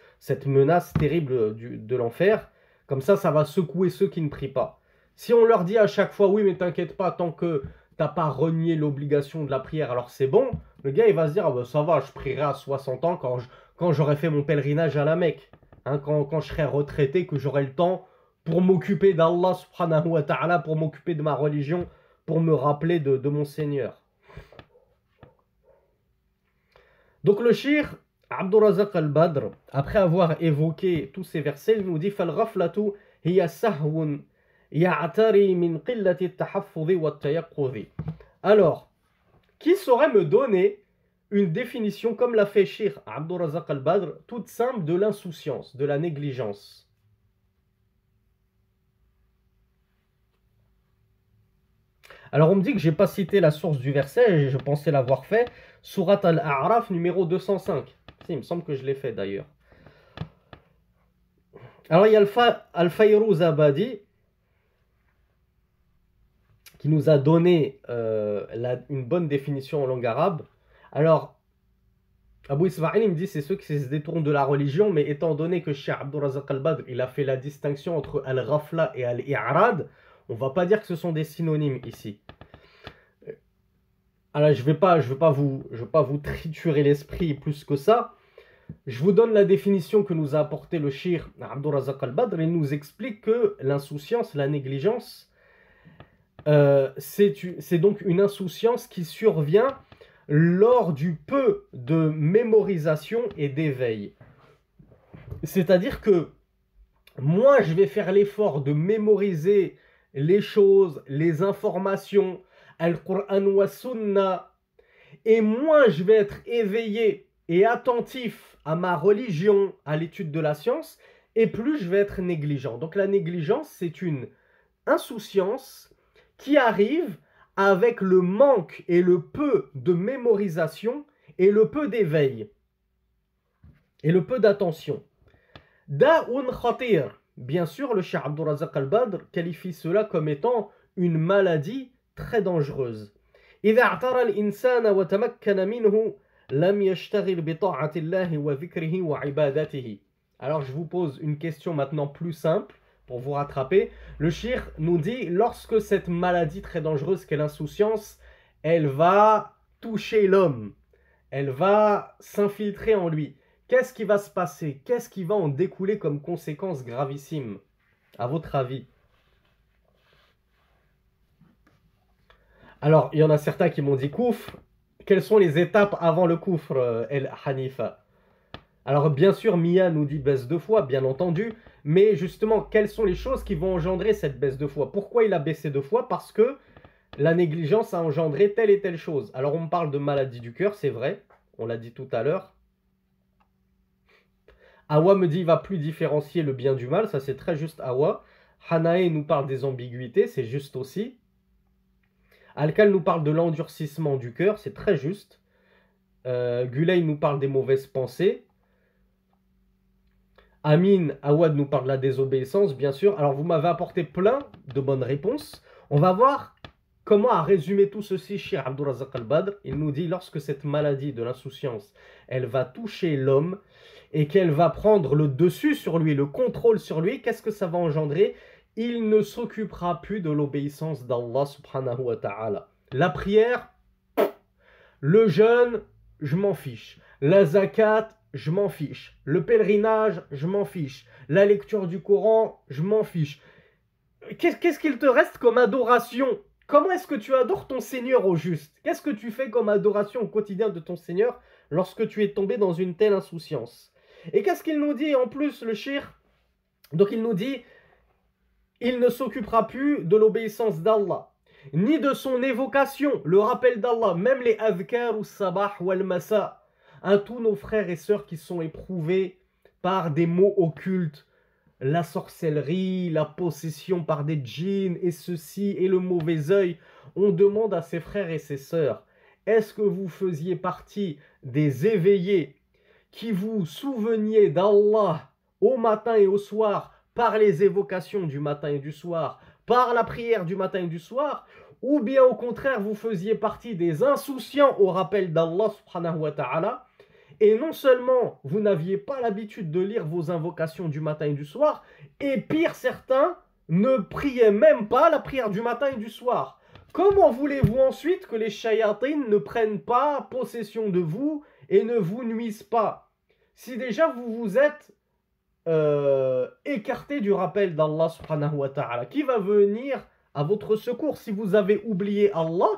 terrible de l'enfer. Comme ça va secouer ceux qui ne prient pas. Si on leur dit à chaque fois, oui, mais t'inquiète pas, tant que t'as pas renié l'obligation de la prière, alors c'est bon, le gars, il va se dire, ah ben, ça va, je prierai à 60 ans quand j'aurai fait mon pèlerinage à la Mecque. Hein, quand je serai retraité, que j'aurai le temps pour m'occuper d'Allah subhanahu wa ta'ala, pour m'occuper de ma religion, pour me rappeler de mon Seigneur. Donc le shir Abdurrazaq al-Badr, après avoir évoqué tous ces versets, il nous dit فَالْغَفْلَةُ هِيَ سَهْوٌ يَعْتَرِي مِنْ قِلَّةِ التَّحَفُّظِ وَالتَّيَقُّظِ. Alors, qui saurait me donner une définition comme l'a fait shir Abdurrazaq al-Badr, toute simple de l'insouciance, de la négligence? Alors on me dit que je n'ai pas cité la source du verset, je pensais l'avoir fait. Surat al-A'raf numéro 205. Si, il me semble que je l'ai fait d'ailleurs. Alors il y a Al-Fayrouz Abadi qui nous a donné une bonne définition en langue arabe. Alors, Abu Ismaïl me dit c'est ceux qui se détournent de la religion, mais étant donné que Cheikh Abdurrazaq al-Badr il a fait la distinction entre al-Ghafla et al-I'rad, on va pas dire que ce sont des synonymes ici. Alors je vais pas vous triturer l'esprit plus que ça. Je vous donne la définition que nous a apporté le shir Abdurrazaq al-Badr. Il nous explique que l'insouciance, la négligence, c'est donc une insouciance qui survient lors du peu de mémorisation et d'éveil. C'est-à-dire que moi, je vais faire l'effort de mémoriser les choses, les informations, Al-Qur'an wa Sunnah, et moins je vais être éveillé et attentif à ma religion, à l'étude de la science, et plus je vais être négligent. Donc la négligence, c'est une insouciance qui arrive avec le manque et le peu de mémorisation et le peu d'éveil et le peu d'attention. Da'un khatir. Bien sûr, le Cheikh Abdurrazaq al-Badr qualifie cela comme étant une maladie très dangereuse. إذا اعترى الإنسان وتمكن منه لم يشتغل بطاعة الله وذكره وعبادته. Alors je vous pose une question maintenant plus simple pour vous rattraper. Le shir nous dit, lorsque cette maladie très dangereuse qu'est l'insouciance, elle va toucher l'homme, elle va s'infiltrer en lui, qu'est-ce qui va se passer? Qu'est-ce qui va en découler comme conséquence gravissime, à votre avis? Alors, il y en a certains qui m'ont dit koufr. Quelles sont les étapes avant le koufr, El Hanifa? Alors, bien sûr, Mia nous dit baisse de foi, bien entendu. Mais justement, quelles sont les choses qui vont engendrer cette baisse de foi? Pourquoi il a baissé de foi? Parce que la négligence a engendré telle et telle chose. Alors, on me parle de maladie du cœur, c'est vrai. On l'a dit tout à l'heure. Awa me dit il va plus différencier le bien du mal. Ça, c'est très juste, Awa. Hanae nous parle des ambiguïtés, c'est juste aussi. Alkal nous parle de l'endurcissement du cœur, c'est très juste. Gulay nous parle des mauvaises pensées. Amin, Awad nous parle de la désobéissance, bien sûr. Alors, vous m'avez apporté plein de bonnes réponses. On va voir comment a résumé tout ceci chez Abdurrazaq al-Badr. Il nous dit, lorsque cette maladie de l'insouciance, elle va toucher l'homme et qu'elle va prendre le dessus sur lui, le contrôle sur lui, qu'est-ce que ça va engendrer? Il ne s'occupera plus de l'obéissance d'Allah subhanahu wa ta'ala. La prière, le jeûne, je m'en fiche. La zakat, je m'en fiche. Le pèlerinage, je m'en fiche. La lecture du Coran, je m'en fiche. Qu'est-ce qu'il te reste comme adoration? Comment est-ce que tu adores ton Seigneur au juste? Qu'est-ce que tu fais comme adoration au quotidien de ton Seigneur lorsque tu es tombé dans une telle insouciance? Et qu'est-ce qu'il nous dit en plus, le shir? Donc il nous dit, il ne s'occupera plus de l'obéissance d'Allah, ni de son évocation, le rappel d'Allah, même les adhkar ou sabah ou al-masa. À tous nos frères et sœurs qui sont éprouvés par des maux occultes, la sorcellerie, la possession par des djinns et ceci et le mauvais œil, on demande à ses frères et ses sœurs, est-ce que vous faisiez partie des éveillés qui vous souveniez d'Allah au matin et au soir par les évocations du matin et du soir, par la prière du matin et du soir, ou bien au contraire vous faisiez partie des insouciants au rappel d'Allah subhanahu wa ta'ala, Et non seulement vous n'aviez pas l'habitude de lire vos invocations du matin et du soir, et pire, certains ne priaient même pas la prière du matin et du soir. Comment voulez-vous ensuite que les shayatines ne prennent pas possession de vous et ne vous nuisent pas? Si déjà vous vous êtes écarté du rappel d'Allah subhanahu wa ta'ala, qui va venir à votre secours? Si vous avez oublié Allah,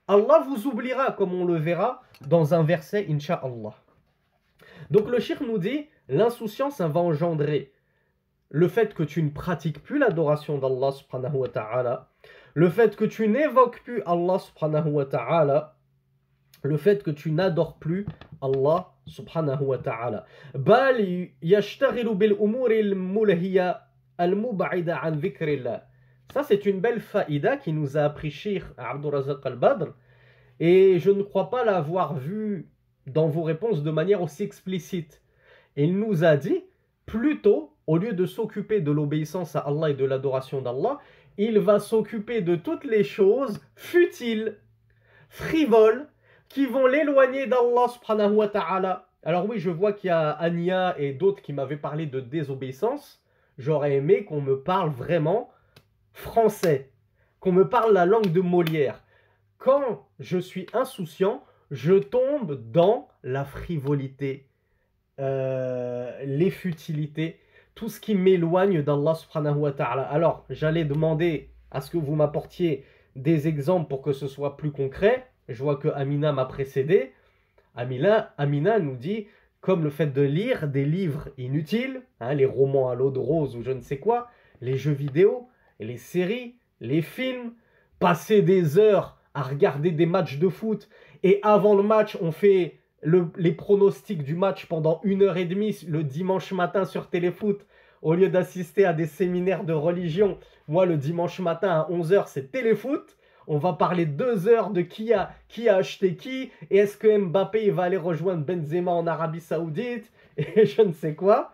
Allah vous oubliera, comme on le verra dans un verset, Inch'Allah. Donc le cheikh nous dit, l'insouciance va engendrer le fait que tu ne pratiques plus l'adoration d'Allah subhanahu wa ta'ala, le fait que tu n'évoques plus Allah subhanahu wa ta'ala, le fait que tu n'adores plus Allah subhanahu wa ta'ala. Bal yashtaghilu bil umuri al-mulhiya al-mub'ida an dhikrillah. Ça, c'est une belle faïda qui nous a appris Cheikh Abdul Razak al-Badr, et je ne crois pas l'avoir vu dans vos réponses de manière aussi explicite. Il nous a dit, plutôt, au lieu de s'occuper de l'obéissance à Allah et de l'adoration d'Allah, il va s'occuper de toutes les choses futiles, frivoles, qui vont l'éloigner d'Allah subhanahu wa ta'ala. Alors oui, je vois qu'il y a Ania et d'autres qui m'avaient parlé de désobéissance. J'aurais aimé qu'on me parle vraiment français, qu'on me parle la langue de Molière. Quand je suis insouciant, je tombe dans la frivolité, les futilités, tout ce qui m'éloigne d'Allah subhanahu wa ta'ala. Alors, j'allais demander à ce que vous m'apportiez des exemples pour que ce soit plus concret. Je vois que Amina m'a précédé. Amina nous dit, comme le fait de lire des livres inutiles, hein, les romans à l'eau de rose ou je ne sais quoi, les jeux vidéo, les séries, les films, passer des heures à regarder des matchs de foot et avant le match, on fait les pronostics du match pendant 1h30 le dimanche matin sur Téléfoot au lieu d'assister à des séminaires de religion. Moi, le dimanche matin à 11h, c'est Téléfoot. On va parler 2 heures de qui a acheté qui et est-ce que Mbappé va aller rejoindre Benzema en Arabie Saoudite et je ne sais quoi.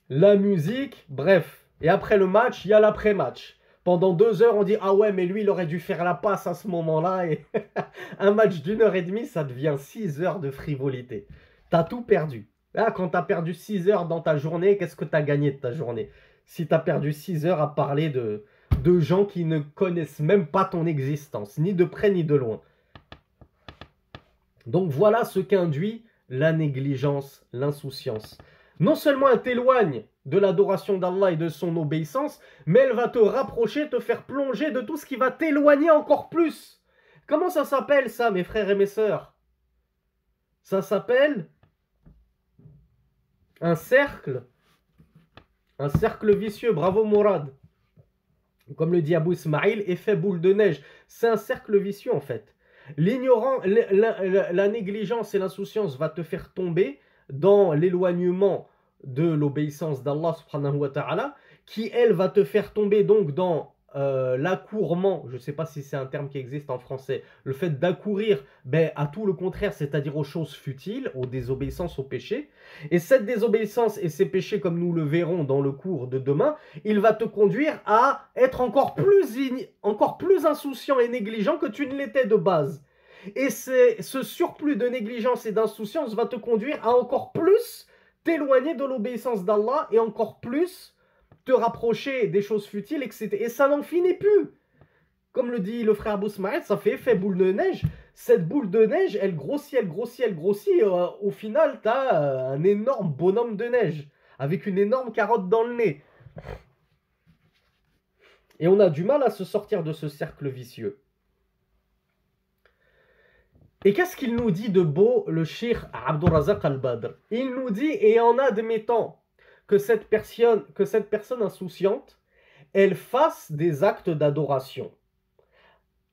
La musique, bref. Et après le match, il y a l'après-match. Pendant 2 heures, on dit « Ah ouais, mais lui, il aurait dû faire la passe à ce moment-là. » Et un match d'1h30, ça devient 6 heures de frivolité. T'as tout perdu. Là, quand t'as perdu 6 heures dans ta journée, qu'est-ce que t'as gagné de ta journée? Si t'as perdu 6 heures à parler de gens qui ne connaissent même pas ton existence, ni de près ni de loin. Donc voilà ce qu'induit la négligence, l'insouciance. Non seulement elle t'éloigne de l'adoration d'Allah et de son obéissance, mais elle va te rapprocher, te faire plonger de tout ce qui va t'éloigner encore plus. Comment ça s'appelle ça, mes frères et mes sœurs? Ça s'appelle un cercle vicieux. Bravo Mourad. Comme le dit Abou Ismaïl, effet boule de neige. C'est un cercle vicieux en fait. La négligence et l'insouciance va te faire tomber dans l'éloignement de l'obéissance d'Allah subhanahu wa ta'ala, qui elle va te faire tomber donc dans l'accourement, je ne sais pas si c'est un terme qui existe en français, le fait d'accourir à tout le contraire, c'est-à-dire aux choses futiles, aux désobéissances, aux péchés. Et cette désobéissance et ces péchés, comme nous le verrons dans le cours de demain, il va te conduire à être encore plus insouciant et négligent que tu ne l'étais de base. Et ce surplus de négligence et d'insouciance va te conduire à encore plus t'éloigner de l'obéissance d'Allah et encore plus te rapprocher des choses futiles, etc. Et ça n'en finit plus. Comme le dit le frère Abou Ismaïl, ça fait effet boule de neige. Cette boule de neige, elle grossit, elle grossit, elle grossit. Et au final, tu as un énorme bonhomme de neige avec une énorme carotte dans le nez. Et on a du mal à se sortir de ce cercle vicieux. Et qu'est-ce qu'il nous dit de beau, le cheikh Abdul Razak al-Badr? Il nous dit, et en admettant que cette personne insouciante, elle fasse des actes d'adoration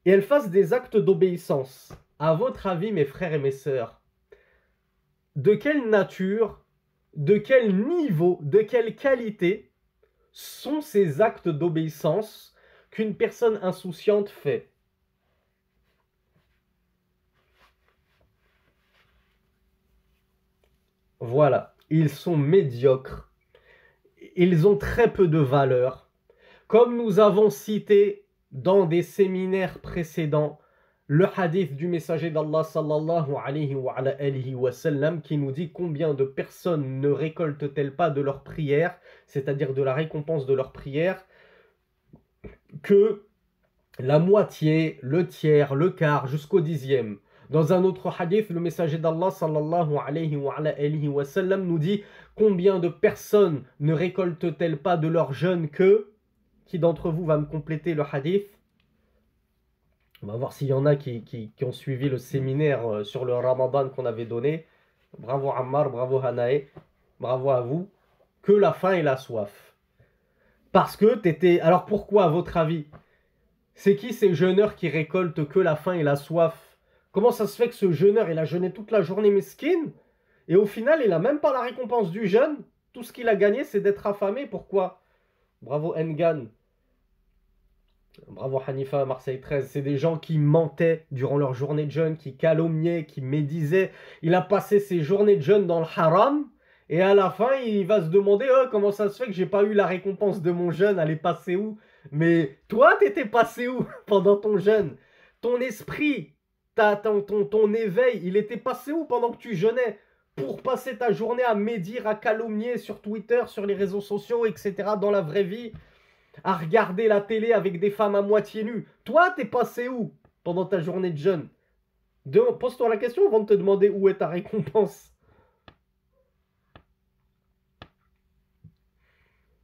et elle fasse des actes d'obéissance. À votre avis, mes frères et mes sœurs, de quelle nature, de quel niveau, de quelle qualité sont ces actes d'obéissance qu'une personne insouciante fait? Voilà, ils sont médiocres. Ils ont très peu de valeur. Comme nous avons cité dans des séminaires précédents, le hadith du messager d'Allah sallallahu alayhi wa sallam qui nous dit combien de personnes ne récoltent-elles pas de leur prière, c'est-à-dire de la récompense de leur prière, que la moitié, le tiers, le quart, jusqu'au dixième. Dans un autre hadith, le messager d'Allah sallallahu alayhi wa sallam nous dit combien de personnes ne récoltent-elles pas de leur jeûne que... Qui d'entre vous va me compléter le hadith? On va voir s'il y en a qui ont suivi le séminaire sur le Ramadan qu'on avait donné. Bravo Ammar, bravo Hanae, bravo à vous. Que la faim et la soif. Parce que t'étais... Alors pourquoi, à votre avis? C'est qui ces jeûneurs qui récoltent que la faim et la soif? Comment ça se fait que ce jeûneur, il a jeûné toute la journée mesquine et au final, il n'a même pas la récompense du jeûne? Tout ce qu'il a gagné, c'est d'être affamé. Pourquoi? Bravo Engan. Bravo Hanifa, Marseille 13. C'est des gens qui mentaient durant leur journée de jeûne, qui calomniaient, qui médisaient. Il a passé ses journées de jeûne dans le haram. Et à la fin, il va se demander comment ça se fait que j'ai pas eu la récompense de mon jeûne. Elle est passée où? Mais toi, t'étais passé où pendant ton jeûne? Ton esprit, ton éveil, il était passé où pendant que tu jeûnais? Pour passer ta journée à médire, à calomnier sur Twitter, sur les réseaux sociaux, etc. dans la vraie vie, à regarder la télé avec des femmes à moitié nues. Toi, t'es passé où pendant ta journée de jeûne? Pose-toi la question avant de te demander où est ta récompense.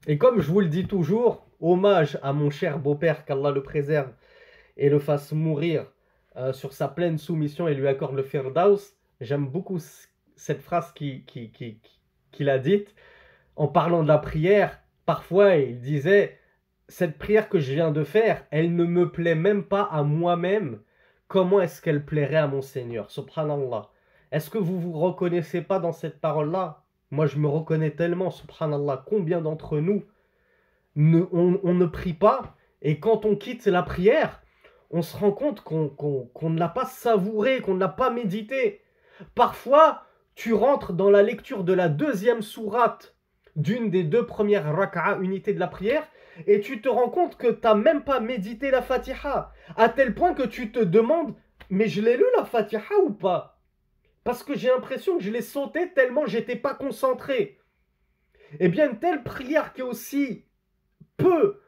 Et comme je vous le dis toujours, hommage à mon cher beau-père, qu'Allah le préserve et le fasse mourir sur sa pleine soumission et lui accorde le Firdaus. J'aime beaucoup cette phrase qu'il a dite en parlant de la prière. Parfois, il disait, cette prière que je viens de faire, elle ne me plaît même pas à moi-même. Comment est-ce qu'elle plairait à mon Seigneur? Subhanallah. Est-ce que vous vous reconnaissez pas dans cette parole-là? Moi, je me reconnais tellement, subhanallah. Combien d'entre nous, on ne prie pas, et quand on quitte la prière, on se rend compte qu'on ne l'a pas savouré, qu'on ne l'a pas médité. Parfois, tu rentres dans la lecture de la deuxième sourate d'une des deux premières raka'a, unités de la prière, et tu te rends compte que tu n'as même pas médité la Fatiha, à tel point que tu te demandes, mais je l'ai lu la Fatiha ou pas? Parce que j'ai l'impression que je l'ai sauté tellement j'étais pas concentré. Eh bien, une telle prière qui est aussi peu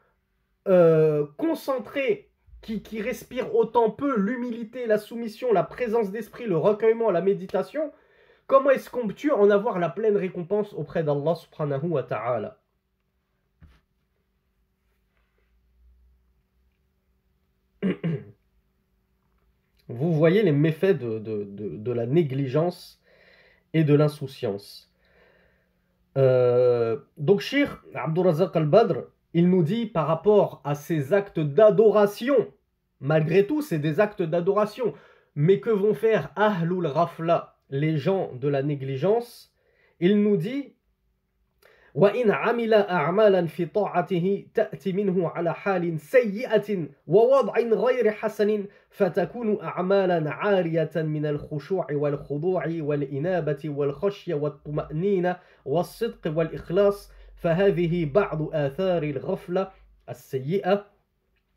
concentrée, qui respire autant peu l'humilité, la soumission, la présence d'esprit, le recueillement, la méditation, comment est-ce qu'on peut en avoir la pleine récompense auprès d'Allah subhanahu wa ta'ala? Vous voyez les méfaits de la négligence et de l'insouciance. Donc, Cheikh Abdurrazzaq al-Badr, il nous dit par rapport à ces actes d'adoration, malgré tout, c'est des actes d'adoration, mais que vont faire Ahlul Rafla, les gens de la négligence? Il nous dit وَإِنْ عَمِلَ أَعْمَالًا فِي طَاعَتِهِ تَأْتِ مِنْهُ عَلَى حَالٍ سَيِّئَةٍ وَوَضْعٍ غَيْرِ حَسَنٍ فَتَكُونُ أَعْمَالًا عَارِيَةً مِنَ الْخُشُوعِ وَالْخُضُوعِ وَالْإِنَابَةِ وَالْخَشْيَةِ وَالطُّمَأْنِينَةِ وَالصِّدْقِ وَالْإِخْلَاصِ فَهَذِهِ بَعْضُ آثَارِ الْغَفْلَةِ السَّيِّئَةِ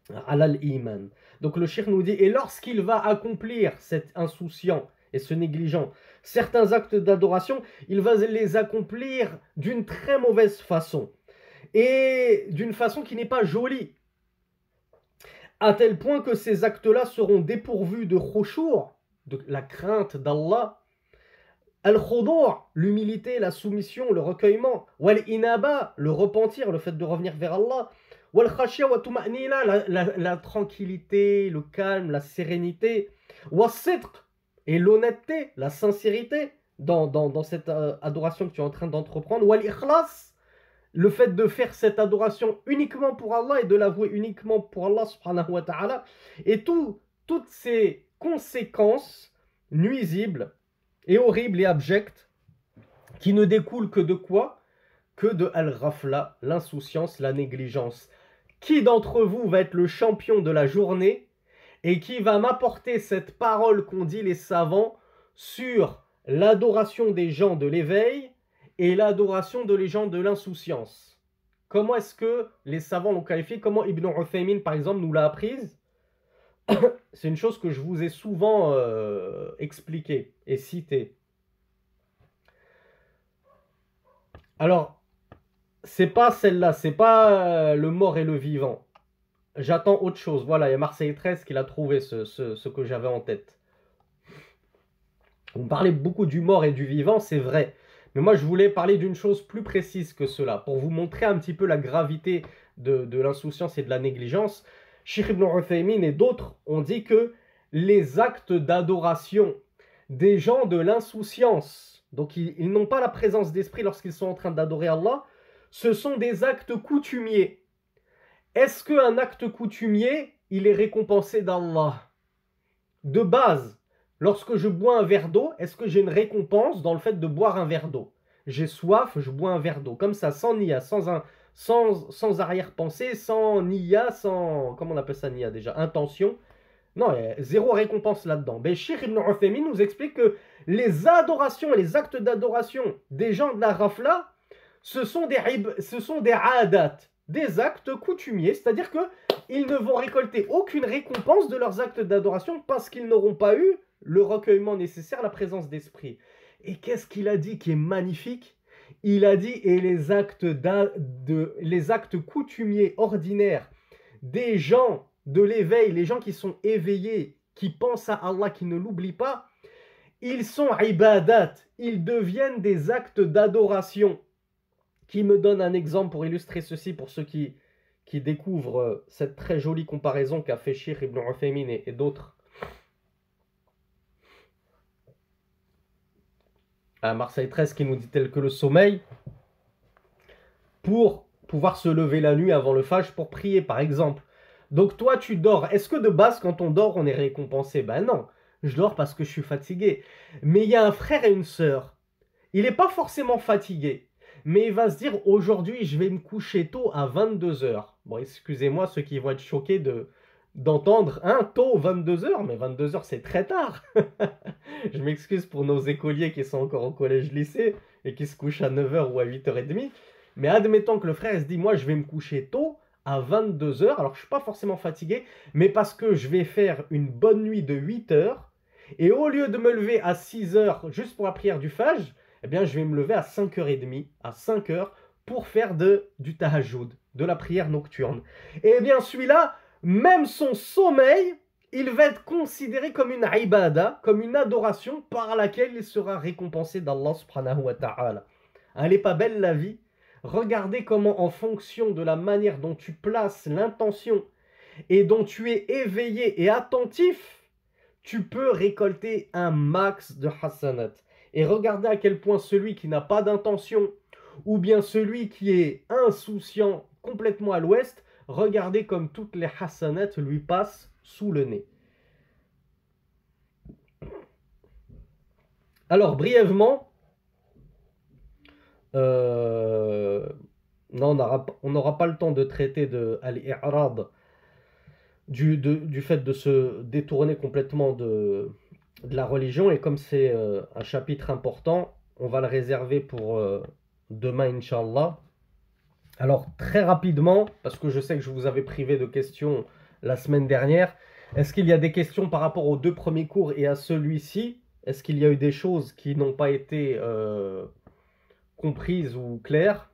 على الإيمان. Donc le cheikh nous dit, et lorsqu'il va accomplir cet insouciant et ce négligent, certains actes d'adoration, il va les accomplir d'une très mauvaise façon. Et d'une façon qui n'est pas jolie. À tel point que ces actes-là seront dépourvus de khushu', de la crainte d'Allah, al-khudu', l'humilité, la soumission, le recueillement, wal-inaba, le repentir, le fait de revenir vers Allah, wal-khashya wa tuma'nina, la tranquillité, le calme, la sérénité, was-sidq, et l'honnêteté, la sincérité dans cette adoration que tu es en train d'entreprendre, wal-ikhlas, le fait de faire cette adoration uniquement pour Allah et de l'avouer uniquement pour Allah subhanahu wa ta'ala, et toutes ces conséquences nuisibles et horribles et abjectes qui ne découlent que de quoi? Que de al-ghafla, l'insouciance, la négligence. Qui d'entre vous va être le champion de la journée et qui va m'apporter cette parole qu'ont dit les savants sur l'adoration des gens de l'éveil et l'adoration des gens de l'insouciance? Comment est-ce que les savants l'ont qualifié? Comment Ibn Uthaymin, par exemple, nous l'a apprise? c'est une chose que je vous ai souvent expliquée et citée. Alors, c'est pas celle-là, c'est pas le mort et le vivant. J'attends autre chose. Voilà, il y a Marseille 13 qui l'a trouvé, ce que j'avais en tête. On parlait beaucoup du mort et du vivant, c'est vrai. Mais moi, je voulais parler d'une chose plus précise que cela, pour vous montrer un petit peu la gravité de l'insouciance et de la négligence. Cheikh Ibn Uthaymin et d'autres ont dit que les actes d'adoration des gens de l'insouciance, donc ils n'ont pas la présence d'esprit lorsqu'ils sont en train d'adorer Allah, ce sont des actes coutumiers. Est-ce qu'un acte coutumier, il est récompensé d'Allah? De base, lorsque je bois un verre d'eau, est-ce que j'ai une récompense dans le fait de boire un verre d'eau? J'ai soif, je bois un verre d'eau. Comme ça, sans niya, sans arrière-pensée, sans niya, sans... Comment on appelle ça niya déjà? Intention. Non, il y a zéro récompense là-dedans. Ben, Cheikh Ibn Uthaymin nous explique que les adorations et les actes d'adoration des gens de la rafla, ce sont des adat, des actes coutumiers, c'est-à-dire qu'ils ne vont récolter aucune récompense de leurs actes d'adoration parce qu'ils n'auront pas eu le recueillement nécessaire, la présence d'esprit. Et qu'est-ce qu'il a dit qui est magnifique? Il a dit, et les actes coutumiers ordinaires des gens de l'éveil, les gens qui sont éveillés, qui pensent à Allah, qui ne l'oublient pas, ils sont ibadat, ils deviennent des actes d'adoration. Qui me donne un exemple pour illustrer ceci, pour ceux qui découvrent cette très jolie comparaison qu'a fait Cheikh Ibn Uthaymin et d'autres. À Marseille 13 qui nous dit tel que le sommeil, pour pouvoir se lever la nuit avant le fajr pour prier par exemple. Donc toi tu dors, est-ce que de base quand on dort on est récompensé? Ben non, je dors parce que je suis fatigué. Mais il y a un frère et une sœur, il n'est pas forcément fatigué, mais il va se dire aujourd'hui je vais me coucher tôt à 22h. Bon, excusez-moi ceux qui vont être choqués d'entendre tôt 22h, mais 22h c'est très tard. Je m'excuse pour nos écoliers qui sont encore au collège-lycée et qui se couchent à 9h ou à 8h30. Mais admettons que le frère se dit moi je vais me coucher tôt à 22h, alors je ne suis pas forcément fatigué, mais parce que je vais faire une bonne nuit de 8h, et au lieu de me lever à 6h juste pour la prière du Fajr, eh bien je vais me lever à 5h30, à 5h, pour faire du tahajjud, de la prière nocturne. Et bien celui-là, même son sommeil, il va être considéré comme une ibada, comme une adoration par laquelle il sera récompensé d'Allah subhanahu wa ta'ala. Elle n'est pas belle la vie? Regardez comment en fonction de la manière dont tu places l'intention et dont tu es éveillé et attentif, tu peux récolter un max de hasanat. Et regardez à quel point celui qui n'a pas d'intention, ou bien celui qui est insouciant, complètement à l'ouest, regardez comme toutes les hasanat lui passent sous le nez. Alors, brièvement, non, on n'aura pas le temps de traiter de al-i'rad, du fait de se détourner complètement de la religion, et comme c'est un chapitre important, on va le réserver pour demain, Inch'Allah. Alors, très rapidement, parce que je sais que je vous avais privé de questions la semaine dernière, est-ce qu'il y a des questions par rapport aux deux premiers cours et à celui-ci? Est-ce qu'il y a eu des choses qui n'ont pas été comprises ou claires?